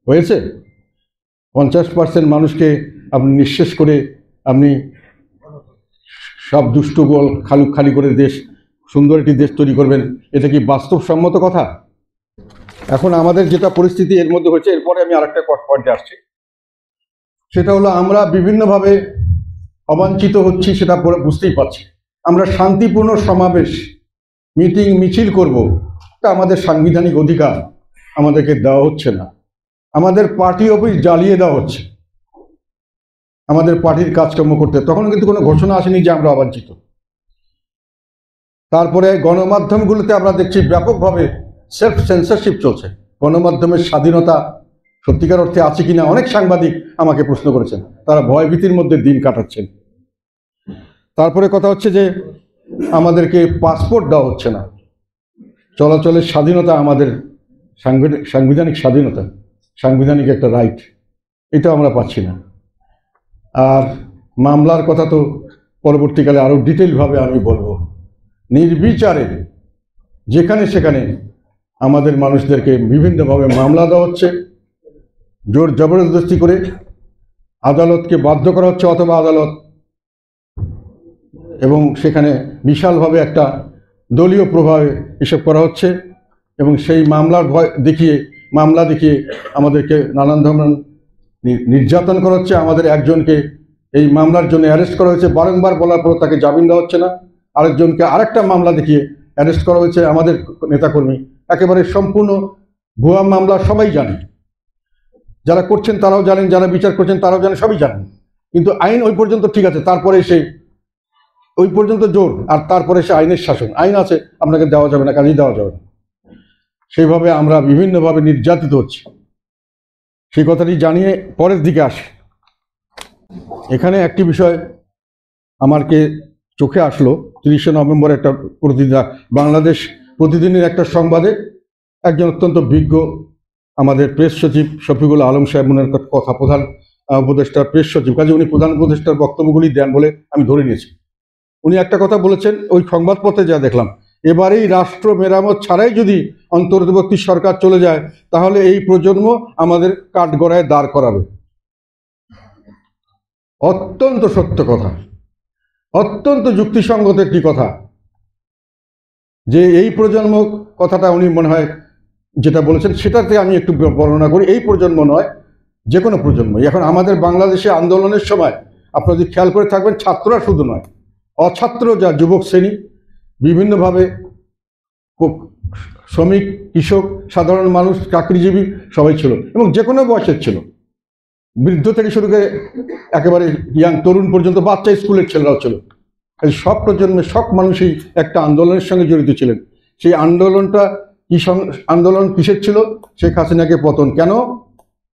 হয়েছে? 50% মানুষকে আপনি নিঃশেষ করে আপনি সব দুষ্ট গোল খালি করে দেশ, সুন্দর একটি দেশ তৈরি করবেন, এটা কি বাস্তবসম্মত কথা? এখন আমাদের যেটা পরিস্থিতি এর মধ্যে হয়েছে, এরপরে আমি আরেকটা পয়েন্টে আসছি, সেটা হলো আমরা বিভিন্নভাবে অবাঞ্ছিত হচ্ছি, সেটা বুঝতেই পারছি। আমরা শান্তিপূর্ণ সমাবেশ, মিটিং, মিছিল করব, এটা আমাদের সাংবিধানিক অধিকার, আমাদেরকে দেওয়া হচ্ছে না। আমাদের পার্টি অফিস জ্বালিয়ে দেওয়া হচ্ছে আমাদের পার্টির কাজকর্ম করতে, তখন কিন্তু কোনো ঘোষণা আসেনি যে আমরা অবাঞ্ছিত। তারপরে গণমাধ্যমগুলোতে আমরা দেখছি ব্যাপকভাবে সেলফ সেন্সরশিপ চলছে। গণমাধ্যমের স্বাধীনতা সত্যিকার অর্থে আছে কিনা অনেক সাংবাদিক আমাকে প্রশ্ন করেছেন, তারা ভয়ভীতির মধ্যে দিন কাটাচ্ছেন। তারপরে কথা হচ্ছে যে আমাদেরকে পাসপোর্ট দেওয়া হচ্ছে না, চলাচলের স্বাধীনতা, আমাদের সাংবিধানিক স্বাধীনতা, সাংবিধানিক একটা রাইট, এটা আমরা পাচ্ছি না। আর মামলার কথা তো পরবর্তীকালে আরও ডিটেলভাবে আমি বলবো। নির্বিচারে যেখানে সেখানে আমাদের মানুষদেরকে বিভিন্নভাবে মামলা দেওয়া হচ্ছে, জোর জবরদস্তি করে আদালতকে বাধ্য করা হচ্ছে, অথবা আদালত, এবং সেখানে বিশালভাবে একটা দলীয় প্রভাবে এসব করা হচ্ছে, এবং সেই মামলার ভয় দেখিয়ে, মামলা দেখিয়ে আমাদেরকে নানান ধরনের নির্যাতন করা হচ্ছে। আমাদের একজনকে এই মামলার জন্য অ্যারেস্ট করা হয়েছে, বারংবার বলার পর তাকে জামিন দেওয়া হচ্ছে না। আরেকজনকে আরেকটা মামলা দেখিয়ে অ্যারেস্ট করা হয়েছে, আমাদের নেতাকর্মী, একেবারে সম্পূর্ণ ভুয়া মামলা। সবাই জানে, যারা করছেন তারাও জানেন, যারা বিচার করছেন তারাও জানেন, সবই জানেন, কিন্তু আইন ওই পর্যন্ত ঠিক আছে, তারপরে সেই ওই পর্যন্ত জোর, আর তারপরে সে আইনের শাসন, আইন আছে আপনাকে দেওয়া যাবে না, কাজেই দেওয়া যাবে না। সেইভাবে আমরা বিভিন্নভাবে নির্যাতিত হচ্ছি, সেই কথাটি জানিয়ে পরের দিকে আসি। এখানে একটি বিষয় আমাকে চোখে আসলো, 30শে নভেম্বর একটা বাংলাদেশ প্রতিদিনের একটা সংবাদে একজন অত্যন্ত বিজ্ঞ আমাদের প্রেস সচিব শফিকুল আলম সাহেব, উনার কথা, প্রধান উপদেষ্টার প্রেস সচিব, কাজে উনি প্রধান উপদেষ্টার বক্তব্যগুলি দেন বলে আমি ধরে নিয়েছি। উনি একটা কথা বলেছেন, ওই সংবাদপত্রে যা দেখলাম, এবারেই রাষ্ট্র মেরামত ছাড়াই যদি অন্তর্বর্তী সরকার চলে যায়, তাহলে এই প্রজন্ম আমাদের কাঠগড়ায় দাঁড় করাবে। অত্যন্ত সত্য কথা, অত্যন্ত যুক্তিসঙ্গত একটি কথা, যে এই প্রজন্ম কথাটা উনি মনে হয় যেটা বলেছেন সেটাতে আমি একটু বর্ণনা করি। এই প্রজন্ম নয়, যে কোনো প্রজন্ম। এখন আমাদের বাংলাদেশে আন্দোলনের সময় আপনারা যদি খেয়াল করে থাকবেন, ছাত্ররা শুধু নয়, অছাত্র যা যুবক শ্রেণী বিভিন্নভাবে শ্রমিক, কৃষক, সাধারণ মানুষ, চাকরিজীবী সবাই ছিল, এবং যে কোনো বয়সের ছিল, বৃদ্ধ থেকে শুরু করে একেবারে ইয়াং তরুণ পর্যন্ত, বাচ্চা স্কুলের ছেলেরাও ছিল। এই সব প্রজন্মের সব মানুষই একটা আন্দোলনের সঙ্গে জড়িত ছিলেন। সেই আন্দোলনটা আন্দোলন কিসের ছিল? শেখ হাসিনাকে পতন। কেন?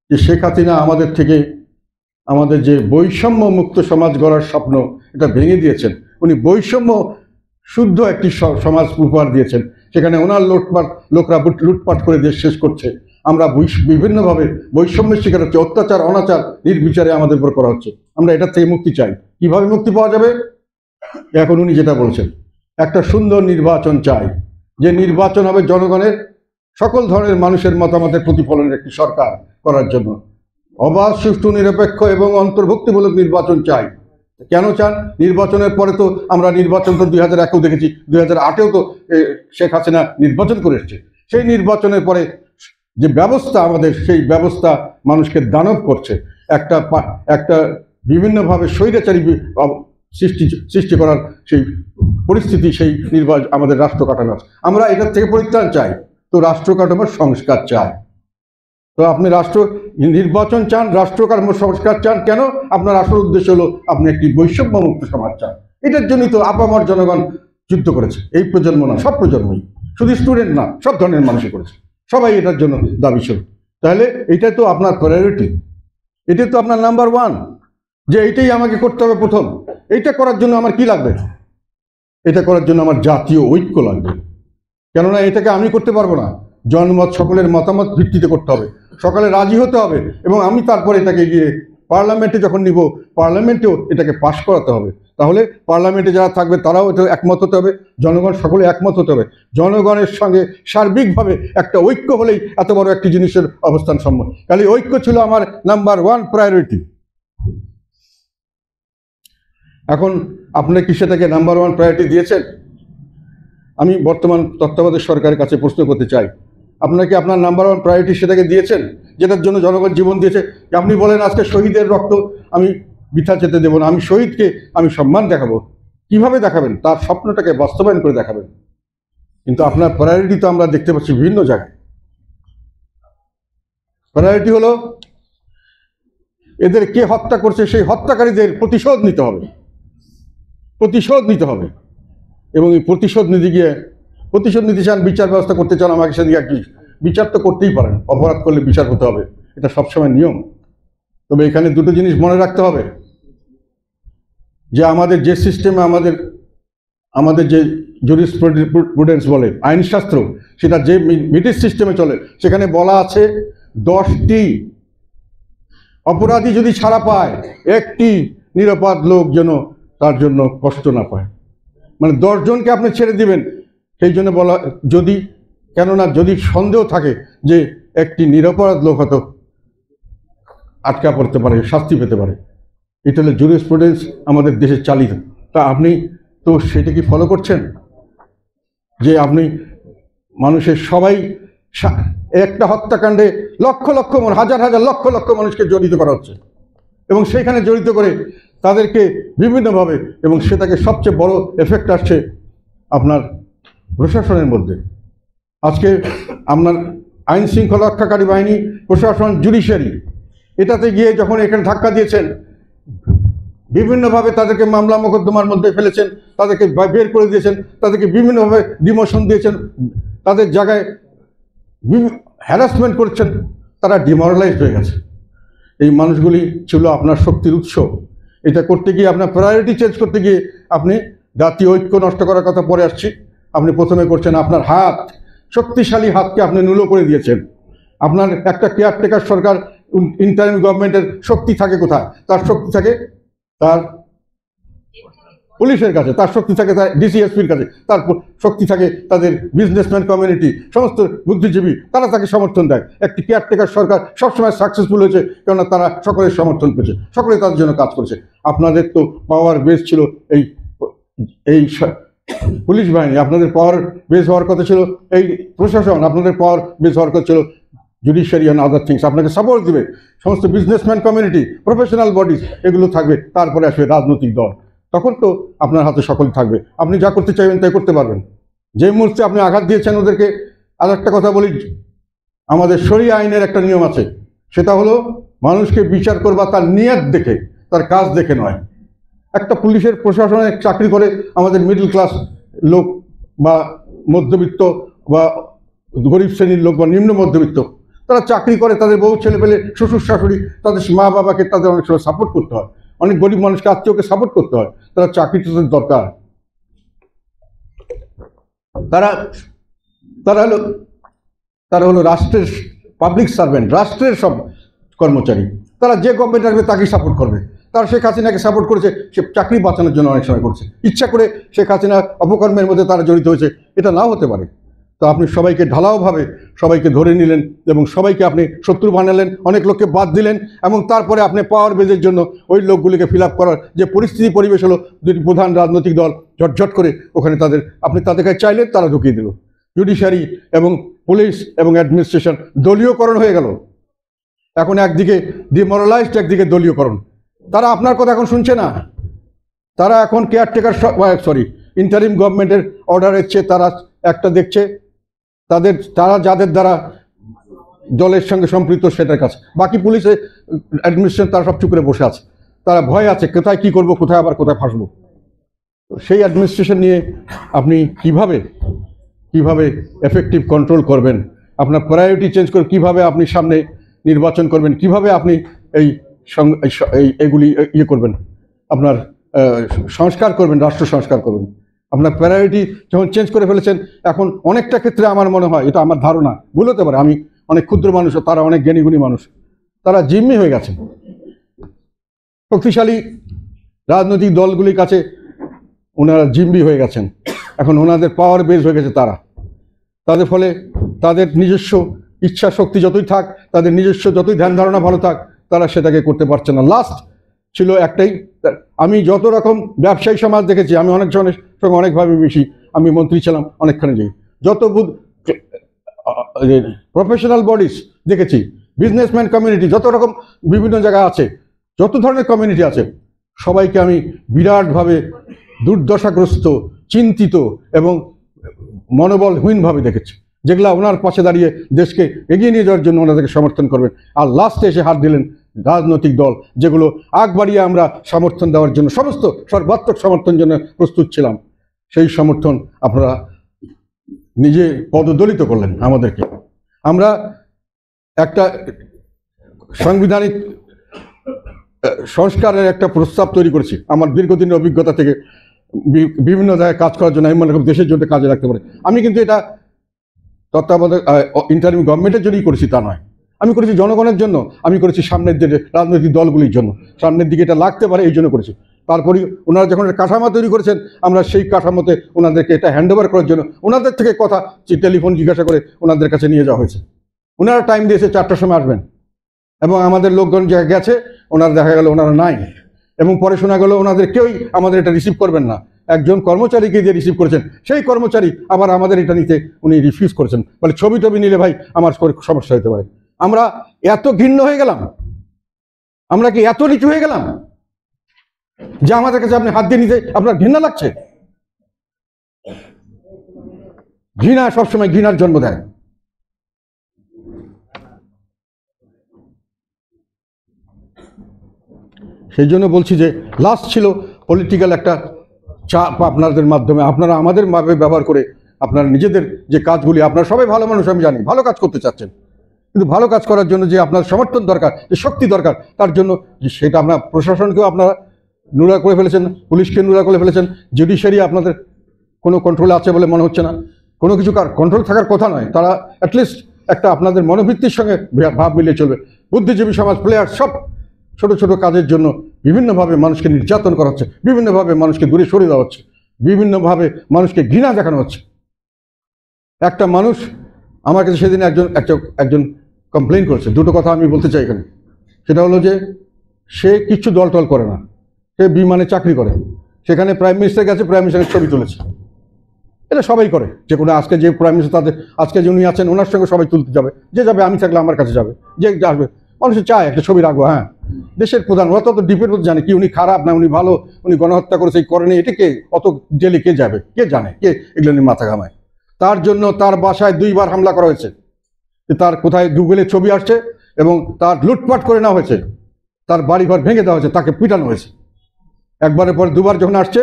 যে শেখ হাসিনা আমাদের থেকে আমাদের যে বৈষম্য মুক্ত সমাজ গড়ার স্বপ্ন, এটা ভেঙে দিয়েছেন। উনি বৈষম্য শুদ্ধ একটি সমাজ উপহার দিয়েছেন। সেখানে ওনার লোকরা লুটপাট করে দেশ শেষ করছে। আমরা বিভিন্নভাবে বৈষম্যের শিকার হচ্ছে, অত্যাচার অনাচার নির্বিচারে আমাদের উপর করা হচ্ছে। আমরা এটার থেকে মুক্তি চাই। কিভাবে মুক্তি পাওয়া যাবে? এখন উনি যেটা বলছেন, একটা সুন্দর নির্বাচন চাই, যে নির্বাচন হবে জনগণের সকল ধরনের মানুষের মতামতের প্রতিফলনের একটি সরকার করার জন্য। অবাধ, সুষ্ঠু, নিরপেক্ষ এবং অন্তর্ভুক্তিমূলক নির্বাচন চাই। কেন চান? নির্বাচনের পরে তো আমরা নির্বাচন তো 2001-এও দেখেছি, 2008-এও তো শেখ হাসিনা নির্বাচন করে এসছে। সেই নির্বাচনের পরে যে ব্যবস্থা আমাদের, সেই ব্যবস্থা মানুষকে দানব করছে। একটা বিভিন্নভাবে স্বৈরাচারী সৃষ্টি করার সেই পরিস্থিতি, সেই নির্বাচন আমাদের রাষ্ট্র কাঠামো। আমরা এটার থেকে পরিত্রাণ চাই, তো রাষ্ট্র কাঠামোর সংস্কার চাই। তো আপনি নির্বাচন চান, রাষ্ট্র কাঠামো সংস্কার চান, কেন? আপনার আসল উদ্দেশ্য হলো আপনি একটি বৈষম্যমুক্ত সমাজ চান। এটার জন্যই তো আপামর জনগণ যুদ্ধ করেছে। এই প্রজন্ম না, সব প্রজন্মই, শুধু স্টুডেন্ট না, সব ধরনের মানুষই করেছে। সবাই এটার জন্য দাবিশীল। তাহলে এটা তো আপনার প্রায়োরিটি, এটা তো আপনার নাম্বার ওয়ান, যে এইটাই আমাকে করতে হবে প্রথম। এইটা করার জন্য আমার কি লাগবে? এটা করার জন্য আমার জাতীয় ঐক্য লাগবে। কেননা এটাকে আমি করতে পারবো না, জনমত, সকলের মতামত ভিত্তিতে করতে হবে, সকলে রাজি হতে হবে, এবং আমি তারপরে এটাকে গিয়ে পার্লামেন্টে যখন নিব, পার্লামেন্টেও এটাকে পাশ করাতে হবে। তাহলে পার্লামেন্টে যারা থাকবে তারাও এটা একমত হতে হবে, জনগণ সকলে একমত হতে হবে। জনগণের সঙ্গে সার্বিকভাবে একটা ঐক্য হলেই এত বড় একটি জিনিসের অবস্থান সম্ভব। খালি ঐক্য ছিল আমার নাম্বার ওয়ান প্রায়োরিটি। এখন আপনি কি সেটাকে নাম্বার ওয়ান প্রায়োরিটি দিয়েছেন? আমি বর্তমান তত্ত্বাবধায়ক সরকারের কাছে প্রশ্ন করতে চাই, আপনাকে আপনার নাম্বার ওয়ান প্রায়োরিটি সেটাকে দিয়েছেন, যেটার জন্য জনগণ জীবন দিয়েছে? আপনি বলেন আজকে শহীদের রক্ত আমি বৃথা যেতে দেব না, আমি শহীদকে আমি সম্মান দেখাবো। কিভাবে দেখাবেন? তার স্বপ্নটাকে বাস্তবায়ন করে দেখাবেন। কিন্তু আপনার প্রায়োরিটি তো আমরা দেখতে পাচ্ছি বিভিন্ন জায়গায়। প্রায়োরিটি হলো এদের কে হত্যা করছে সেই হত্যাকারীদের প্রতিশোধ নিতে হবে, প্রতিশোধ নিতে হবে। এবং এই প্রতিশোধ নিতে চান, বিচার ব্যবস্থা করতে চান, আমাকে সেদিকে একটি বিচার তো করতেই পারেন, অপরাধ করলে বিচার হতে হবে, এটা সবসময় নিয়ম। তবে এখানে দুটো জিনিস মনে রাখতে হবে, যে আমাদের যে সিস্টেমে আমাদের যে জুরিসপ্রুডেন্স বলে, আইনশাস্ত্র, সেটা যে ব্রিটিশ সিস্টেমে চলে, সেখানে বলা আছে 10টি অপরাধী যদি ছাড়া পায়, একটি নিরাপদ লোক যেন তার জন্য কষ্ট না পায়। মানে 10 জনকে আপনি ছেড়ে দিবেন, সেই জন্য বলা, কেননা যদি সন্দেহ থাকে যে একটি নিরপরাধ লোক হয়তো আটকা পড়তে পারে, শাস্তি পেতে পারে। এটা হলো জুরিসপ্রুডেন্স আমাদের দেশে চালিত। তা আপনি তো সেটা কি ফলো করছেন? যে আপনি মানুষের সবাই একটা হত্যাকাণ্ডে লক্ষ লক্ষ হাজার হাজার লক্ষ লক্ষ মানুষকে জড়িত করা হচ্ছে, এবং সেইখানে জড়িত করে তাদেরকে বিভিন্নভাবে, এবং সেটাকে সবচেয়ে বড় এফেক্ট আসছে আপনার প্রশাসনের মধ্যে। আজকে আপনার আইন শৃঙ্খলা রক্ষাকারী বাহিনী, প্রশাসন, জুডিশিয়ারি, এটাতে গিয়ে যখন এখানে ধাক্কা দিয়েছেন, বিভিন্নভাবে তাদেরকে মামলা মোকদ্দমার মধ্যে ফেলেছেন, তাদেরকে বের করে দিয়েছেন, তাদেরকে বিভিন্নভাবে ডিমোশন দিয়েছেন, তাদের জায়গায় হ্যারাসমেন্ট করছেন, তারা ডিমোরালাইজড হয়ে গেছে। এই মানুষগুলি ছিল আপনার শক্তির উৎস। এটা করতে গিয়ে, আপনার প্রায়োরিটি চেঞ্জ করতে গিয়ে আপনি জাতীয় ঐক্য নষ্ট করার কথা পরে আসছি। আপনি প্রথমে করছেন আপনার হাত, শক্তিশালী হাতকে আপনি নুলো করে দিয়েছেন। আপনার একটা কেয়ারটেকার সরকার, ইন্টারিম গভর্নমেন্টের শক্তি থাকে কোথায়? তার শক্তি থাকে তার পুলিশের কাছে, তার শক্তি থাকে তার ডিসিএসপির কাছে, তার শক্তি থাকে তাদের বিজনেসম্যান কমিউনিটি, সমস্ত বুদ্ধিজীবী, তারা তাকে সমর্থন দেয়। একটি কেয়ারটেকার সরকার সবসময় সাকসেসফুল হয়েছে, কেননা তারা সকলের সমর্থন পেয়েছে, সকলে তাদের জন্য কাজ করেছে। আপনাদের তো পাওয়ার বেস ছিল এই পুলিশ বাহিনী, আপনাদের পাওয়ার বেস হওয়ার কথা ছিল এই প্রশাসন, আপনাদের পাওয়ার বেস হওয়ার কথা ছিল জুডিশিয়ারি অ্যান্ড আদার থিংস। আপনাকে সাপোর্ট দেবে সমস্ত বিজনেসম্যান কমিউনিটি, প্রফেশনাল বডিজ, এগুলো থাকবে। তারপরে আসবে রাজনৈতিক দল, তখন তো আপনার হাতে সকল থাকবে, আপনি যা করতে চাইবেন তাই করতে পারবেন। যে মুহূর্তে আপনি আঘাত দিয়েছেন ওদেরকে, আর একটা কথা বলি, আমাদের শরিয়া আইনের একটা নিয়ম আছে, সেটা হলো মানুষকে বিচার করবা তার নিয়ত দেখে, তার কাজ দেখে নয়। একটা পুলিশের প্রশাসনে চাকরি করে আমাদের মিডল ক্লাস লোক বা মধ্যবিত্ত বা গরিব শ্রেণীর লোক বা নিম্ন মধ্যবিত্ত, তারা চাকরি করে, তাদের বউ ছেলে পেলে শ্বশুর শাশুড়ি তাদের মা বাবাকে তাদের অনেক সময় সাপোর্ট করতে হয়, অনেক গরিব মানুষকে আত্মীয়কে সাপোর্ট করতে হয়, তারা চাকরিটা তাদের দরকার। তারা হলো রাষ্ট্রের পাবলিক সার্ভেন্ট, রাষ্ট্রের সব কর্মচারী। তারা যে গভর্নমেন্ট আসবে তাকেই সাপোর্ট করবে। তারা শেখ হাসিনাকে সাপোর্ট করেছে, সে চাকরি বাঁচানোর জন্য অনেক সময় করছে, ইচ্ছা করে শেখ হাসিনা অপকর্মের মধ্যে তারা জড়িত হয়েছে, এটা নাও হতে পারে। তো আপনি সবাইকে ঢালাওভাবে সবাইকে ধরে নিলেন এবং সবাইকে আপনি শত্রু বানালেন, অনেক লোককে বাদ দিলেন, এবং তারপরে আপনি পাওয়ার বেজের জন্য ওই লোকগুলিকে ফিল আপ করার যে পরিস্থিতি পরিবেশ হলো, দুটি প্রধান রাজনৈতিক দল ঝটঝট করে ওখানে আপনি তাদেরকে চাইলেন, তারা ঢুকিয়ে দিল। জুডিশিয়ারি এবং পুলিশ এবং অ্যাডমিনিস্ট্রেশন দলীয়করণ হয়ে গেল। এখন একদিকে ডিমোরালাইজড, একদিকে দলীয়করণ। তারা আপনার কথা এখন শুনছে না, তারা এখন কেয়ারটেকার ইন্টারিম গভর্নমেন্টের অর্ডারের চেয়ে তারা একটা দেখছে তারা যাদের দ্বারা দলের সঙ্গে সম্পৃক্ত সেটার কাছে, বাকি পুলিশে অ্যাডমিনিস্ট্রেশন তারা সব চুপ করে বসে আছে, তারা ভয় আছে কোথায় কি করব, কোথায় আবার কোথায় ফাঁসবো। সেই অ্যাডমিনিস্ট্রেশন নিয়ে আপনি কিভাবে এফেক্টিভ কন্ট্রোল করবেন, আপনার প্রায়োরিটি চেঞ্জ করে কিভাবে আপনি সামনে নির্বাচন করবেন, কিভাবে আপনি এগুলি করবেন, আপনার সংস্কার করবেন, রাষ্ট্র সংস্কার করবেন। আপনার প্রায়োরিটি যখন চেঞ্জ করে ফেলেছেন, এখন অনেকটা ক্ষেত্রে আমার মনে হয়, এটা আমার ধারণা, ভুল হতে পারে, আমি অনেক ক্ষুদ্র মানুষ, তারা অনেক জ্ঞানীগুণী মানুষ, তারা জিম্মি হয়ে গেছেন। শক্তিশালী রাজনৈতিক দলগুলির কাছে ওনারা জিম্মি হয়ে গেছেন, এখন ওনাদের পাওয়ার বেস হয়ে গেছে তাদের ফলে তাদের নিজস্ব ইচ্ছা শক্তি যতই থাক, তাদের নিজস্ব যতই ধ্যান ধারণা ভালো থাক, তারা সেটাকে করতে পারছে না। লাস্ট ছিল একটাই, আমি যত রকম ব্যবসায়ী সমাজ দেখেছি, আমি অনেক জনের সঙ্গে অনেকভাবে বেশি, আমি মন্ত্রী ছিলাম অনেকখানে, যাই যত প্রফেশনাল বডিজ দেখেছি, বিজনেসম্যান কমিউনিটি, যত রকম বিভিন্ন জায়গায় আছে, যত ধরনের কমিউনিটি আছে, সবাইকে আমি বিরাটভাবে দুর্দশাগ্রস্ত, চিন্তিত এবং মনোবলহীনভাবে দেখেছি, যেগুলা ওনার পাশে দাঁড়িয়ে দেশকে এগিয়ে নিয়ে যাওয়ার জন্য ওনাদেরকে সমর্থন করবেন। আর লাস্টে এসে হাত দিলেন রাজনৈতিক দল, যেগুলো আগ বাড়িয়ে আমরা সমর্থন দেওয়ার জন্য সমস্ত সর্বাত্মক সমর্থন জন্য প্রস্তুত ছিলাম, সেই সমর্থন আপনারা নিজে পদদলিত করলেন আমাদেরকে। আমরা একটা সাংবিধানিক সংস্কারের একটা প্রস্তাব তৈরি করেছি, আমার দীর্ঘদিনের অভিজ্ঞতা থেকে বিভিন্ন জায়গায় কাজ করার জন্য, আমি মনে করি দেশের জন্য কাজে রাখতে পারে। আমি কিন্তু এটা তত্ত্বাবধায়ক ইন্টারিম গভর্নমেন্টের জন্যই করেছি তা নয়, আমি করেছি জনগণের জন্য, আমি করেছি সামনের দিকে রাজনৈতিক দলগুলির জন্য, সামনের দিকে এটা লাগতে পারে এই জন্য করেছি। তারপরে ওনারা যখন কাঠামো তৈরি করেছেন, আমরা সেই কাঠামোতে ওনাদেরকে এটা হ্যান্ড ওভার করার জন্য ওনাদের থেকে কথা টেলিফোন জিজ্ঞাসা করে ওনাদের কাছে নিয়ে যাওয়া হয়েছে। ওনারা টাইম দিয়েছে 4টার সময় আসবেন, এবং আমাদের লোকজন যা গেছে ওনারা দেখা গেল ওনারা নাই, এবং পরে শোনা গেল ওনাদের কেউই আমাদের এটা রিসিভ করবেন না। একজন কর্মচারীকে দিয়ে রিসিভ করেছেন, সেই কর্মচারী আবার আমাদের এটা নিতে উনি রিফিউজ করেছেন, বলে ছবি টবি নিলে ভাই আমার সমস্যা হতে পারে। আমরা এত ঘৃণ্য হয়ে গেলাম, আমরা কি এত নিচু হয়ে গেলাম যে আমাদের কাছে আপনি হাত দিয়ে নিতে আপনার ঘৃণা লাগছে? ঘৃণা সবসময় ঘৃণার জন্ম দেয়। সেই জন্য বলছি যে লাস্ট ছিল পলিটিক্যাল একটা চাপ আপনাদের মাধ্যমে, আপনারা আমাদের ভাবে ব্যবহার করে আপনারা নিজেদের যে কাজগুলি, আপনারা সবাই ভালো মানুষ, আমি জানি ভালো কাজ করতে চাচ্ছেন, কিন্তু ভালো কাজ করার জন্য যে আপনার সমর্থন দরকার, যে শক্তি দরকার, তার জন্য সেটা আপনার প্রশাসনকেও আপনারা নোংরা করে ফেলেছেন, পুলিশকে নোংরা করে ফেলেছেন, জুডিশিয়ারি আপনাদের কোনো কন্ট্রোলে আছে বলে মনে হচ্ছে না, কোনো কিছু কন্ট্রোল থাকার কথা নয়। তারা অ্যাটলিস্ট একটা আপনাদের মনোবৃত্তির সঙ্গে ভাব মিলিয়ে চলবে। বুদ্ধিজীবী সমাজ, প্লেয়ার সব ছোট ছোট কাজের জন্য বিভিন্নভাবে মানুষকে নির্যাতন করা হচ্ছে, বিভিন্নভাবে মানুষকে দূরে সরিয়ে দেওয়া হচ্ছে, বিভিন্নভাবে মানুষকে ঘৃণা দেখানো হচ্ছে। একটা মানুষ আমার কাছে সেদিন একজন কমপ্লেন করেছে, দুটো কথা আমি বলতে চাই এখানে। সেটা হলো যে সে কিচ্ছু দলটল করে না, সে বিমানে চাকরি করে, সেখানে প্রাইম মিনিস্টার গেছে, প্রাইম মিনিস্টারের ছবি তুলেছে। এটা সবাই করে, যে কোনো আজকে যে প্রাইম মিনিস্টার তাদের আজকে যে উনি আছেন ওনার সঙ্গে সবাই তুলতে যাবে, যে যাবে, আমি থাকলে আমার কাছে যাবে, যে আসবে, মানুষের চায় একটা ছবি রাখবো। হ্যাঁ, দেশের প্রধান, অত ডিপের মধ্যে জানে কি উনি খারাপ না উনি ভালো, উনি গণহত্যা করেছে করেনি, এটা কে, অত জেলে কে যাবে, কে জানে, কে এগুলো নিয়ে মাথা ঘামায়? তার জন্য তার বাসায় 2 বার হামলা করা হয়েছে। তার কোথায় গুগলে ছবি আসছে এবং তার লুটপাট করে নেওয়া হয়েছে, তার বাড়িঘর ভেঙে দেওয়া হয়েছে, তাকে পিটানো হয়েছে। একবারের পর 2বার যখন আসছে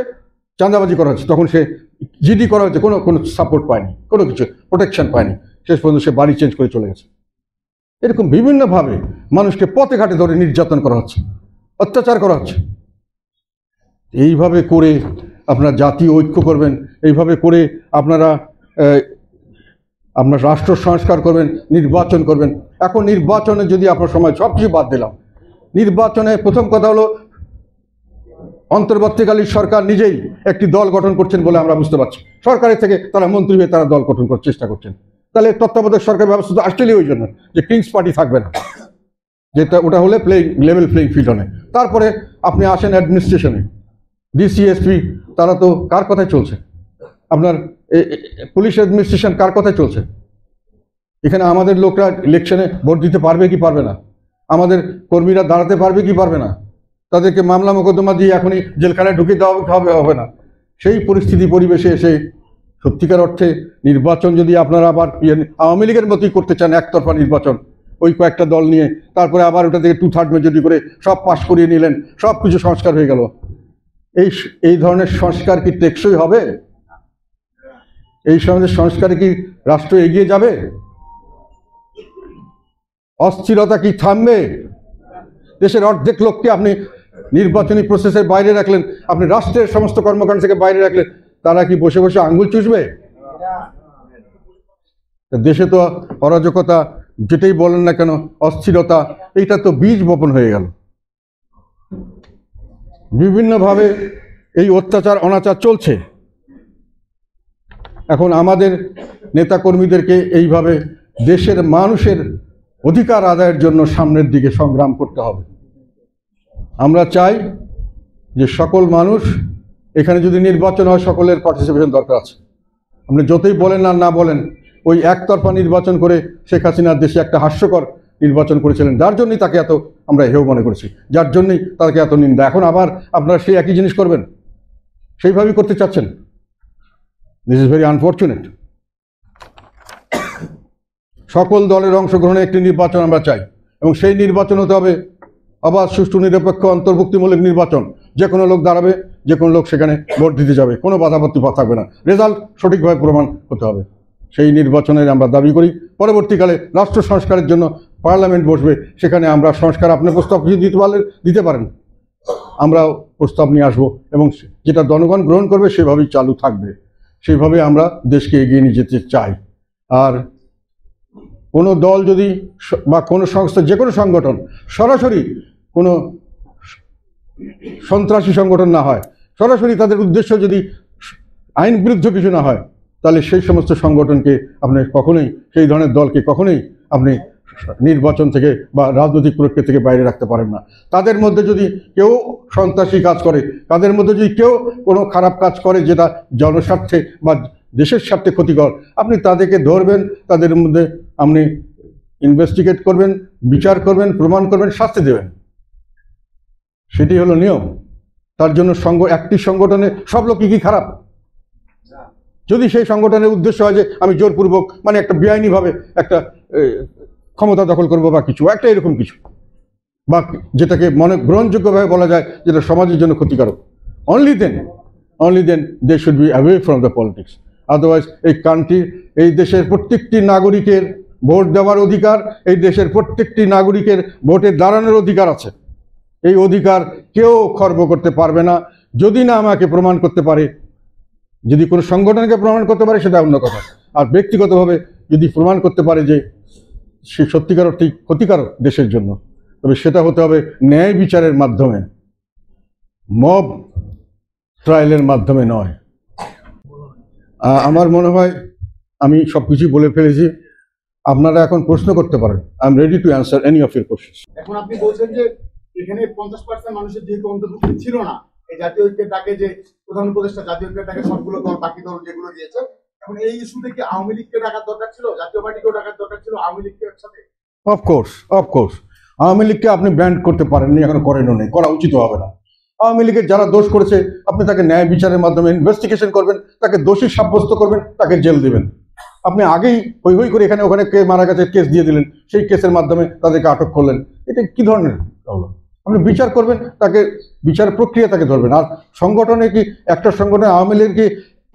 চাঁদাবাজি করা হচ্ছে, তখন সে জিডি করা হয়েছে, কোনো সাপোর্ট পায়নি, কোনো কিছু প্রোটেকশন পায়নি। শেষ পর্যন্ত সে বাড়ি চেঞ্জ করে চলে গেছে। এরকম বিভিন্নভাবে মানুষকে পথে ঘাটে ধরে নির্যাতন করা হচ্ছে, অত্যাচার করা হচ্ছে। এইভাবে করে আপনারা জাতীয় ঐক্য করবেন, এইভাবে করে আপনারা আপনার রাষ্ট্র সংস্কার করবেন, নির্বাচন করবেন। এখন নির্বাচনে যদি আপনার সময় সব কিছু বাদ দিলাম, নির্বাচনে প্রথম কথা হলো অন্তর্বর্তীকালীন সরকার নিজেই একটি দল গঠন করছেন বলে আমরা বুঝতে পারছি। সরকারের থেকে তারা মন্ত্রী হয়ে তারা দল গঠন করার চেষ্টা করছেন। তাহলে তত্ত্বাবধায়ক সরকার ব্যবস্থা তো আসলেই ওই জন্য যে কিংস পার্টি থাকবে না, যেটা ওটা হলে লেভেল প্লেইং ফিল্ড হবে। তারপরে আপনি আসেন অ্যাডমিনিস্ট্রেশনে, ডিসিএসপি তারা তো কার কথায় চলছে? আপনার পুলিশ অ্যাডমিনিস্ট্রেশন কার কথায় চলছে? এখানে আমাদের লোকরা ইলেকশনে ভোট দিতে পারবে কি পারবে না? আমাদের কর্মীরা দাঁড়াতে পারবে কি পারবে না? তাদেরকে মামলা মোকদ্দমা দিয়ে এখনই জেলখানায় ঢুকিয়ে দেওয়া হবে না। সেই পরিস্থিতি পরিবেশে এসে সত্যিকার অর্থে নির্বাচন যদি আপনারা আবার আওয়ামী লীগের মতোই করতে চান, একতরফা নির্বাচন, ওই কয়েকটা দল নিয়ে, তারপরে আবার ওটা থেকে 2/3 মেজরিটি করে সব পাশ করিয়ে নিলেন, সব কিছু সংস্কার হয়ে গেল, এই ধরনের সংস্কার কি টেকসই হবে? এই ধরনের সংস্কারে কি রাষ্ট্র এগিয়ে যাবে? অস্থিরতা কি থামবে? দেশের অর্ধেক লোককে আপনি নির্বাচনী প্রসেসের বাইরে রাখলেন, আপনি রাষ্ট্রের সমস্ত কর্মকাণ্ড থেকে বাইরে রাখলেন, তারা কি বসে বসে আঙ্গুল চুষবে? দেশে তো অরাজকতা, যেটাই বলেন না কেন, অস্থিরতা, এইটা তো বীজ বপন হয়ে গেল। বিভিন্নভাবে এই অত্যাচার অনাচার চলছে। এখন আমাদের নেতাকর্মীদেরকে এইভাবে দেশের মানুষের অধিকার আদায়ের জন্য সামনের দিকে সংগ্রাম করতে হবে। আমরা চাই যে সকল মানুষ, এখানে যদি নির্বাচন হয় সকলের পার্টিসিপেশন দরকার আছে। আপনি যতই বলেন আর না বলেন, ওই একতরফা নির্বাচন করে শেখ হাসিনার দেশে একটা হাস্যকর নির্বাচন করেছিলেন, যার জন্যই তাকে এত আমরা হেয় মনে করেছি, যার জন্যই তাকে এত নিন্দা। এখন আবার আপনারা সেই একই জিনিস করবেন, সেইভাবেই করতে চাচ্ছেন। This is very unfortunate. সকল দলের অংশগ্রহণে একটি নির্বাচন আমরা চাই, এবং সেই নির্বাচন হতে হবে অবাধ, সুষ্ঠু, নিরপেক্ষ, অন্তর্ভুক্তিমূলক নির্বাচন। যে কোনো লোক দাঁড়াবে, যে কোনো লোক সেখানে ভোট দিতে যাবে, কোনো বাধাপত্তি থাকবে না, রেজাল্ট সঠিকভাবে প্রমাণ হতে হবে। সেই নির্বাচনের আমরা দাবি করি। পরবর্তীকালে রাষ্ট্র সংস্কারের জন্য পার্লামেন্ট বসবে, সেখানে আমরা সংস্কার, আপনার প্রস্তাব কিছু দিতে পারেন, আমরাও প্রস্তাব নিয়ে আসবো, এবং যেটা জনগণ গ্রহণ করবে সেভাবেই চালু থাকবে। সেইভাবে আমরা দেশকে এগিয়ে নিয়ে যেতে চাই। আর কোনো দল যদি বা কোনো সংস্থা, যে কোনো সংগঠন সরাসরি কোনো সন্ত্রাসী সংগঠন না হয়, সরাসরি তাদের উদ্দেশ্য যদি আইন বিরুদ্ধ কিছু না হয়, তাহলে সেই সমস্ত সংগঠনকে আপনি কখনোই, সেই ধরনের দলকে কখনোই আপনি নির্বাচন থেকে বা রাজনৈতিক প্রক্রিয়া থেকে বাইরে রাখতে পারেন না। তাদের মধ্যে যদি কেউ সন্ত্রাসী কাজ করে, তাদের মধ্যে যদি কেউ কোনো খারাপ কাজ করে যেটা জনস্বার্থে বা দেশের স্বার্থে ক্ষতিকর, আপনি তাদেরকে ধরবেন, তাদের মধ্যে আপনি ইনভেস্টিগেট করবেন, বিচার করবেন, প্রমাণ করবেন, শাস্তি দেবেন। সেটি হলো নিয়ম। তার জন্য একটি সংগঠনে সব লোকই কি খারাপ? যদি সেই সংগঠনের উদ্দেশ্য হয় যে আমি জোরপূর্বক, মানে একটা বেআইনিভাবে একটা ক্ষমতা দখল করবো বা কিছু একটা এরকম কিছু, বা যেটাকে গ্রহণযোগ্যভাবে বলা যায় যেটা সমাজের জন্য ক্ষতিকারক, only then they should be away from the politics. Otherwise এই কান্ট্রি, এই দেশের প্রত্যেকটি নাগরিকের ভোট দেওয়ার অধিকার, এই দেশের প্রত্যেকটি নাগরিকের ভোটে দাঁড়ানোর অধিকার আছে। এই অধিকার কেউ খর্ব করতে পারবে না, যদি না আমাকে প্রমাণ করতে পারে। যদি কোনো সংগঠনকে প্রমাণ করতে পারে সেটা অন্য কথা, আর ব্যক্তিগতভাবে যদি প্রমাণ করতে পারে যে সে সত্যিকার অর্থেই ক্ষতিকারক দেশের জন্য, তবে সেটা হতে হবে ন্যায় বিচারের মাধ্যমে, মব ট্রায়ালের মাধ্যমে নয়। আমার মনে হয় আমি সব কিছুই বলে ফেলেছি। আপনারা এখন প্রশ্ন করতে পারেন। I am ready to answer any of your question. এখন আপনি বলছেন যে এখানে 50% মানুষের যেহেতু অন্তর্ভুক্তি ছিল না, এই জাতীয় ঐক্যের ডাকে যে প্রধান উপদেষ্টা জাতীয় ঐক্যের ডাকে সবগুলো দল, বাকি দল যেগুলো দিয়েছে, এখন এই ইস্যুতে কি আওয়ামী লীগকে ডাকার দরকার ছিল, জাতীয় পার্টিকেও ডাকার দরকার ছিল, আওয়ামী লীগকে একসাথে? অফকোর্স আওয়ামী লীগকে আপনি ব্যান্ড করতে পারেননি, এখন করেনও নেই, করা উচিত হবে না। আওয়ামী লীগের যারা দোষ করেছে আপনি তাকে ন্যায় বিচারের মাধ্যমে ইনভেস্টিগেশন করবেন, তাকে দোষী সাব্যস্ত করবেন, তাকে জেল দেবেন। আপনি আগেই হই হই করে এখানে ওখানে কে মারা গেছে কেস দিয়ে দিলেন, সেই কেসের মাধ্যমে তাদেরকে আটক করলেন। এটা কি ধরনের হলো? আপনি বিচার করবেন, তাকে বিচার প্রক্রিয়া তাকে ধরবেন। আর সংগঠনে কি একটা সংগঠনে আওয়ামী লীগের কি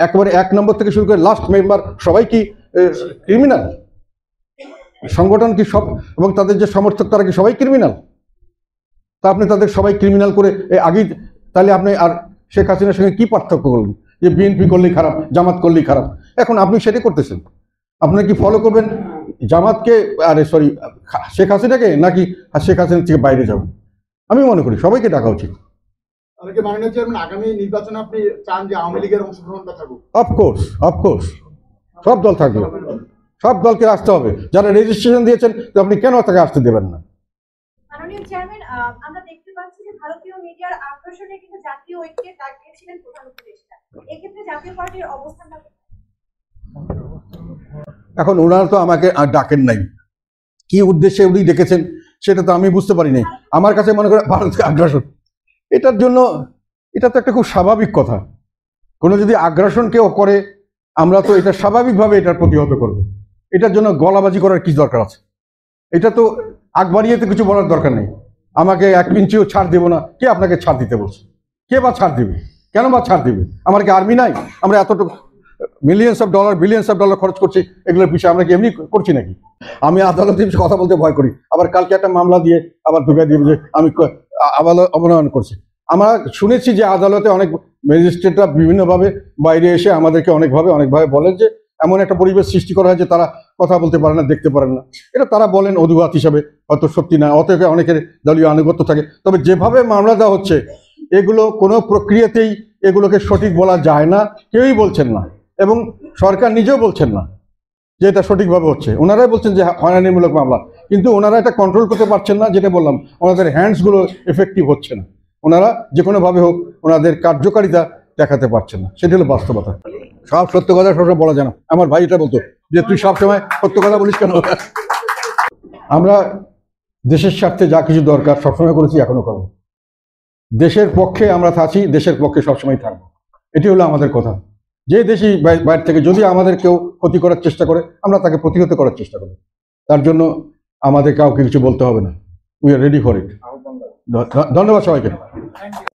একেবারে 1 নম্বর থেকে শুরু করে লাস্ট মেম্বার সবাই কি ক্রিমিনাল? সংগঠন কি সব এবং তাদের যে সমর্থক তারা কি সবাই ক্রিমিনাল? তা আপনি তাদের সবাই ক্রিমিনাল করে আগেই, তাহলে আপনি আর শেখ হাসিনার সঙ্গে কি পার্থক্য করলেন যে বিএনপি করলেই খারাপ, জামাত করলেই খারাপ? এখন আপনি সেটাই করতেছেন। আপনারা কি ফলো করবেন জামাতকে, আরে সরি শেখ হাসিনাকে, নাকি শেখ হাসিনা থেকে বাইরে যাবেন? আমি মনে করি সবাইকে ডাকা উচিত। তাহলে কি মাননীয় চেয়ারম্যান আগামী নির্বাচনে আপনি চান যে আওয়ামী লীগের অংশগ্রহণটা থাকুক? অফকোর্স, অফকোর্স সব দল থাকবে, সব দলকে আসতে হবে। যারা রেজিস্ট্রেশন দিয়েছেন তো আপনি কেন তাকে আসতে দেবেন না? মাননীয় চেয়ারম্যান, আমরা দেখতে পাচ্ছি যে ভারতীয় মিডিয়ার আকর্ষণে কিন্তু জাতীয় ঐক্যের ডাক দিয়েছিলেন প্রধান উপদেষ্টা। এক্ষেত্রে জাতীয় পার্টির অবস্থানটা কি? এখন ওনারা তো আমাকে আর ডাকেন নাই, কি উদ্দেশ্যে উনি ডেকেছেন সেটা তো আমি বুঝতে পারি নাই। আমার কাছে মনে করে ভারতকে আগ্রাসন, এটার জন্য এটা তো একটা খুব স্বাভাবিক কথা। কোনো যদি আগ্রাসন কেউ করে আমরা তো এটা স্বাভাবিকভাবে এটার প্রতিহত করব। এটার জন্য গলাবাজি করার কি দরকার আছে? এটা তো আগ বাড়িয়ে তো কিছু বলার দরকার নেই। আমাকে 1 ইঞ্চিও ছাড় দেবো না, কে আপনাকে ছাড় দিতে বলছে? কে বা ছাড় দিবে? কেন বা ছাড় দিবে? আমার কি আর্মি নাই? আমরা এতটুকু millions of dollar billions of dollar খরচ করছি এগুলোর পিছিয়ে, আমরা কি এমনি করছি নাকি? আমি আদালতে কথা বলতে ভয় করি, আবার কালকে একটা মামলা দিয়ে আবার ঢুকাই দিব যে আমি আদালত অবনয়ন করছি। আমরা শুনেছি যে আদালতে অনেক ম্যাজিস্ট্রেটরা বিভিন্নভাবে বাইরে এসে আমাদেরকে অনেকভাবে বলেন যে এমন একটা পরিবেশ সৃষ্টি করা হয় যে তারা কথা বলতে পারে না, দেখতে পারেন না। এটা তারা বলেন অজুহাত হিসাবে, হয়তো সত্যি না, অতএব অনেকের দলীয় আনুগত্য থাকে। তবে যেভাবে মামলা দেওয়া হচ্ছে এগুলো কোনো প্রক্রিয়াতেই এগুলোকে সঠিক বলা যায় না, কেউই বলছেন না, এবং সরকার নিজেও বলছেন না যে এটা সঠিকভাবে হচ্ছে। ওনারাই বলছেন যে হয়রানিমূলক মামলা, কিন্তু ওনারা এটা কন্ট্রোল করতে পারছেন না। যেটা বললাম, ওনাদের হ্যান্ডসগুলো এফেক্টিভ হচ্ছে না। ওনারা যে কোনোভাবে হোক ওনাদের কার্যকারিতা দেখাতে পারছেন না, সেটা হলো বাস্তবতা। সব সত্য কথা সবসময় বলা যায় না। আমার ভাই এটা বলতো যে তুই সবসময় সত্য কথা বলিস কেন? আমরা দেশের স্বার্থে যা কিছু দরকার সবসময় করেছি, এখনো করবো। দেশের পক্ষে আমরা আছি, দেশের পক্ষে সবসময় থাকবো, এটি হলো আমাদের কথা। যে দেশই বাইরে থেকে যদি আমাদের কেউ ক্ষতি করার চেষ্টা করে আমরা তাকে প্রতিহত করার চেষ্টা করি। তার জন্য আমাদের কাউকে কিছু বলতে হবে না। We are ready for it. ধন্যবাদ সবাইকে।